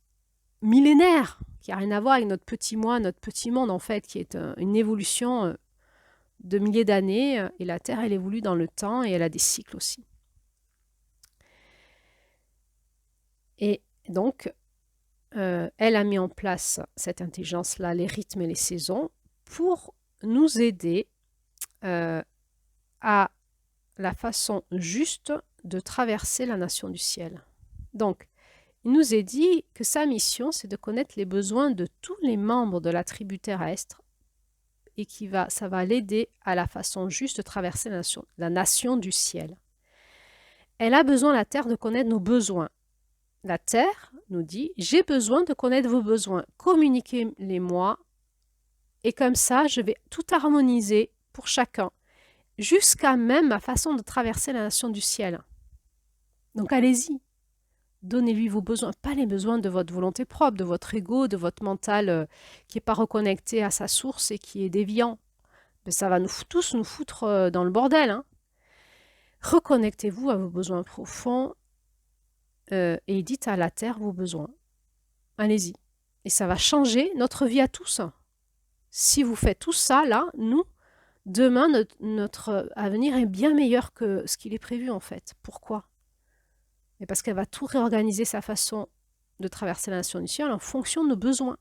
millénaire, qui n'a rien à voir avec notre petit moi, notre petit monde en fait, qui est une évolution de milliers d'années. Et la Terre, elle évolue dans le temps et elle a des cycles aussi. Et donc, elle a mis en place cette intelligence-là, les rythmes et les saisons, pour nous aider à la façon juste de traverser la nation du ciel. Donc, il nous est dit que sa mission, c'est de connaître les besoins de tous les membres de la tribu terrestre et ça va l'aider à la façon juste de traverser la nation du ciel. Elle a besoin, la Terre, de connaître nos besoins. La Terre nous dit, j'ai besoin de connaître vos besoins, communiquez-les-moi, et comme ça, je vais tout harmoniser pour chacun, jusqu'à même ma façon de traverser la nation du ciel. Donc allez-y, donnez-lui vos besoins, pas les besoins de votre volonté propre, de votre ego, de votre mental qui n'est pas reconnecté à sa source et qui est déviant. Mais ça va tous nous foutre dans le bordel, hein. Reconnectez-vous à vos besoins profonds et dites à la Terre vos besoins. Allez-y. Et ça va changer notre vie à tous. Si vous faites tout ça, là, nous, demain, notre avenir est bien meilleur que ce qu'il est prévu, en fait. Pourquoi? Et parce qu'elle va tout réorganiser sa façon de traverser la nation du ciel en fonction de nos besoins.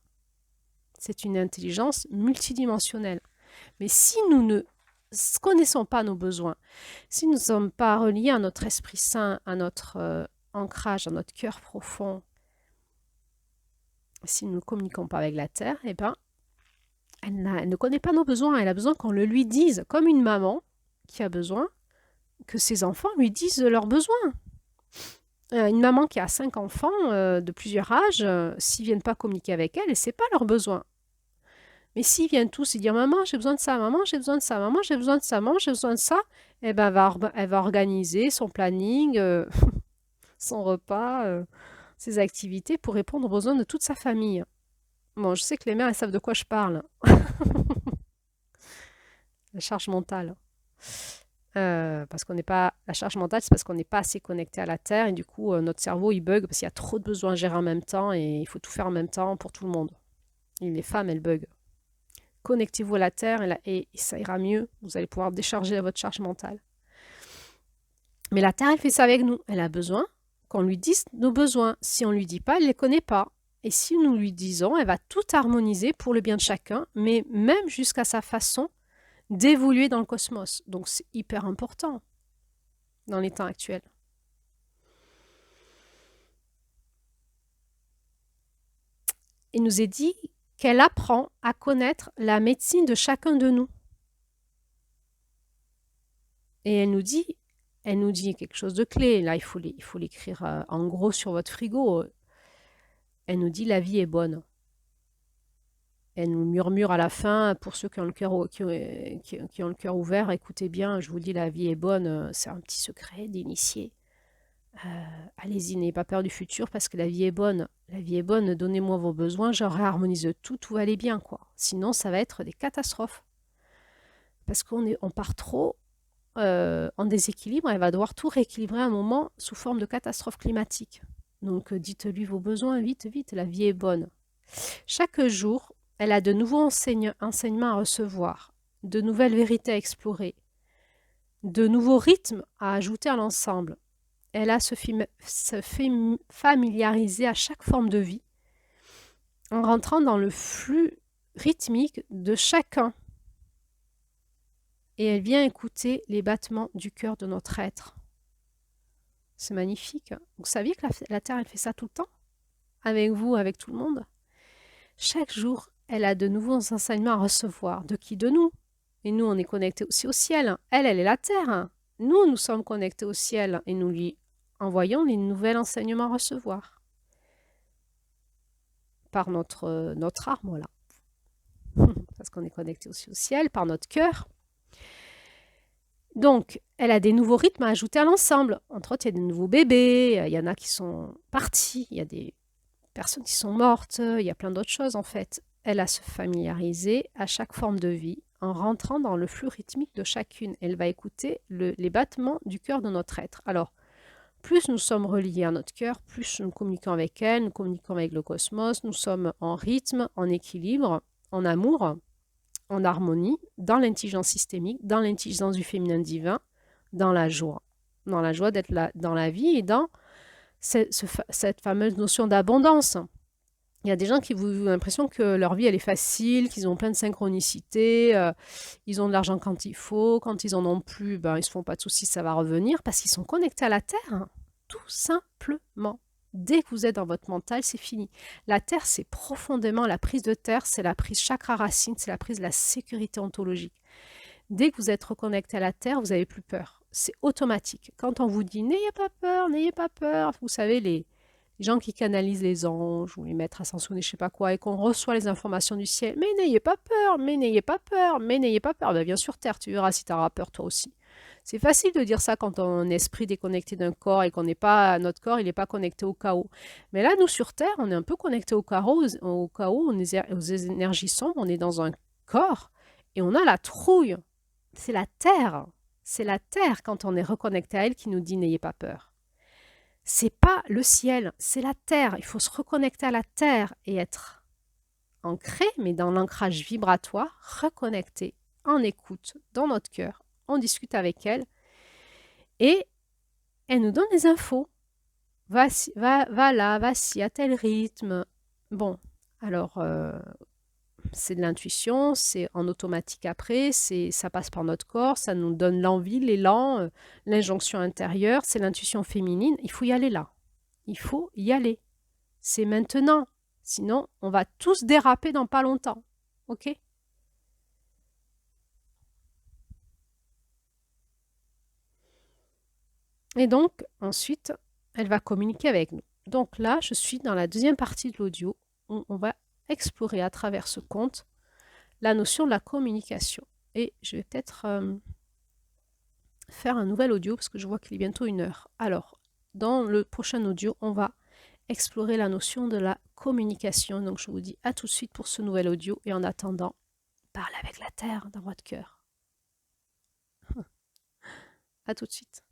C'est une intelligence multidimensionnelle. Mais si nous ne connaissons pas nos besoins, si nous ne sommes pas reliés à notre Esprit Saint, à notre ancrage, à notre cœur profond, si nous ne communiquons pas avec la Terre, eh ben, elle ne connaît pas nos besoins. Elle a besoin qu'on le lui dise, comme une maman qui a besoin que ses enfants lui disent leurs besoins. Une maman qui a 5 enfants de plusieurs âges, s'ils viennent pas communiquer avec elle, c'est pas leurs besoins. Mais s'ils viennent tous et dire maman, j'ai besoin de ça, maman, j'ai besoin de ça, maman, j'ai besoin de ça, maman, j'ai besoin de ça, eh ben, elle va organiser son planning, son repas, ses activités pour répondre aux besoins de toute sa famille. Bon, je sais que les mères, elles savent de quoi je parle. La charge mentale. Parce qu'on n'est pas, la charge mentale, c'est parce qu'on n'est pas assez connecté à la Terre et du coup, notre cerveau, il bug parce qu'il y a trop de besoins à gérer en même temps et il faut tout faire en même temps pour tout le monde. Et les femmes, elles bug. Connectez-vous à la Terre et ça ira mieux. Vous allez pouvoir décharger votre charge mentale. Mais la Terre, elle fait ça avec nous. Elle a besoin qu'on lui dise nos besoins. Si on ne lui dit pas, elle ne les connaît pas. Et si nous lui disons, elle va tout harmoniser pour le bien de chacun, mais même jusqu'à sa façon d'évoluer dans le cosmos. Donc c'est hyper important dans les temps actuels. Il nous est dit qu'elle apprend à connaître la médecine de chacun de nous. Et elle nous dit quelque chose de clé. Là, il faut l'écrire en gros sur votre frigo. Elle nous dit la vie est bonne. Elle nous murmure à la fin, pour ceux qui ont le cœur ouvert, écoutez bien, je vous dis la vie est bonne, c'est un petit secret d'initié. Allez-y, n'ayez pas peur du futur parce que la vie est bonne. La vie est bonne, donnez-moi vos besoins, je réharmonise tout va aller bien, quoi. Sinon, ça va être des catastrophes. Parce on part trop en déséquilibre, elle va devoir tout rééquilibrer à un moment sous forme de catastrophe climatique. Donc, dites-lui vos besoins, vite, vite, la vie est bonne. Chaque jour, elle a de nouveaux enseignements à recevoir, de nouvelles vérités à explorer, de nouveaux rythmes à ajouter à l'ensemble. Elle a se familiariser à chaque forme de vie en rentrant dans le flux rythmique de chacun. Et elle vient écouter les battements du cœur de notre être. C'est magnifique. Vous saviez que la Terre, elle fait ça tout le temps? Avec vous, avec tout le monde? Chaque jour, elle a de nouveaux enseignements à recevoir. De qui? De nous. Et nous, on est connectés aussi au ciel. Elle est la Terre. Nous sommes connectés au ciel et nous lui envoyons les nouveaux enseignements à recevoir. Par notre âme, voilà. Parce qu'on est connecté aussi au ciel, par notre cœur. Donc, elle a des nouveaux rythmes à ajouter à l'ensemble. Entre autres, il y a des nouveaux bébés, il y en a qui sont partis, il y a des personnes qui sont mortes, il y a plein d'autres choses en fait. Elle a se familiariser à chaque forme de vie en rentrant dans le flux rythmique de chacune. Elle va écouter les battements du cœur de notre être. Alors, plus nous sommes reliés à notre cœur, plus nous communiquons avec elle, nous communiquons avec le cosmos, nous sommes en rythme, en équilibre, en amour, en harmonie, dans l'intelligence systémique, dans l'intelligence du féminin divin, dans la joie d'être là, dans la vie et dans cette fameuse notion d'abondance. Il y a des gens qui ont l'impression que leur vie, elle est facile, qu'ils ont plein de synchronicité, ils ont de l'argent quand il faut, quand ils en ont plus, ben, ils ne se font pas de soucis, ça va revenir, parce qu'ils sont connectés à la Terre, hein, tout simplement. Dès que vous êtes dans votre mental, c'est fini. La Terre, c'est profondément la prise de Terre, c'est la prise chakra racine, c'est la prise de la sécurité ontologique. Dès que vous êtes reconnecté à la Terre, vous n'avez plus peur. C'est automatique. Quand on vous dit « n'ayez pas peur », vous savez, les gens qui canalisent les anges ou les maîtres ascensionnés, je ne sais pas quoi, et qu'on reçoit les informations du ciel. Mais n'ayez pas peur, mais n'ayez pas peur, mais n'ayez pas peur. Ben, bien sûr, Terre, tu verras si tu auras peur toi aussi. C'est facile de dire ça quand on a un esprit déconnecté d'un corps et qu'on n'est pas, notre corps, il n'est pas connecté au chaos. Mais là, nous, sur Terre, on est un peu connecté au chaos, on est aux énergies sombres, on est dans un corps et on a la trouille. C'est la Terre. C'est la Terre, quand on est reconnecté à elle, qui nous dit n'ayez pas peur. C'est pas le ciel, c'est la Terre. Il faut se reconnecter à la Terre et être ancré, mais dans l'ancrage vibratoire, reconnecté, en écoute, dans notre cœur. On discute avec elle et elle nous donne des infos. Va là, va-ci, à tel rythme. Bon, alors, c'est de l'intuition, c'est en automatique après, ça passe par notre corps, ça nous donne l'envie, l'élan, l'injonction intérieure, c'est l'intuition féminine. Il faut y aller là. Il faut y aller. C'est maintenant. Sinon, on va tous déraper dans pas longtemps. OK? Et donc, ensuite, elle va communiquer avec nous. Donc là, je suis dans la deuxième partie de l'audio où on va explorer à travers ce conte la notion de la communication. Et je vais peut-être faire un nouvel audio parce que je vois qu'il est bientôt 1 heure. Alors, dans le prochain audio, on va explorer la notion de la communication. Donc, je vous dis à tout de suite pour ce nouvel audio. Et en attendant, parlez avec la terre dans votre cœur. À tout de suite.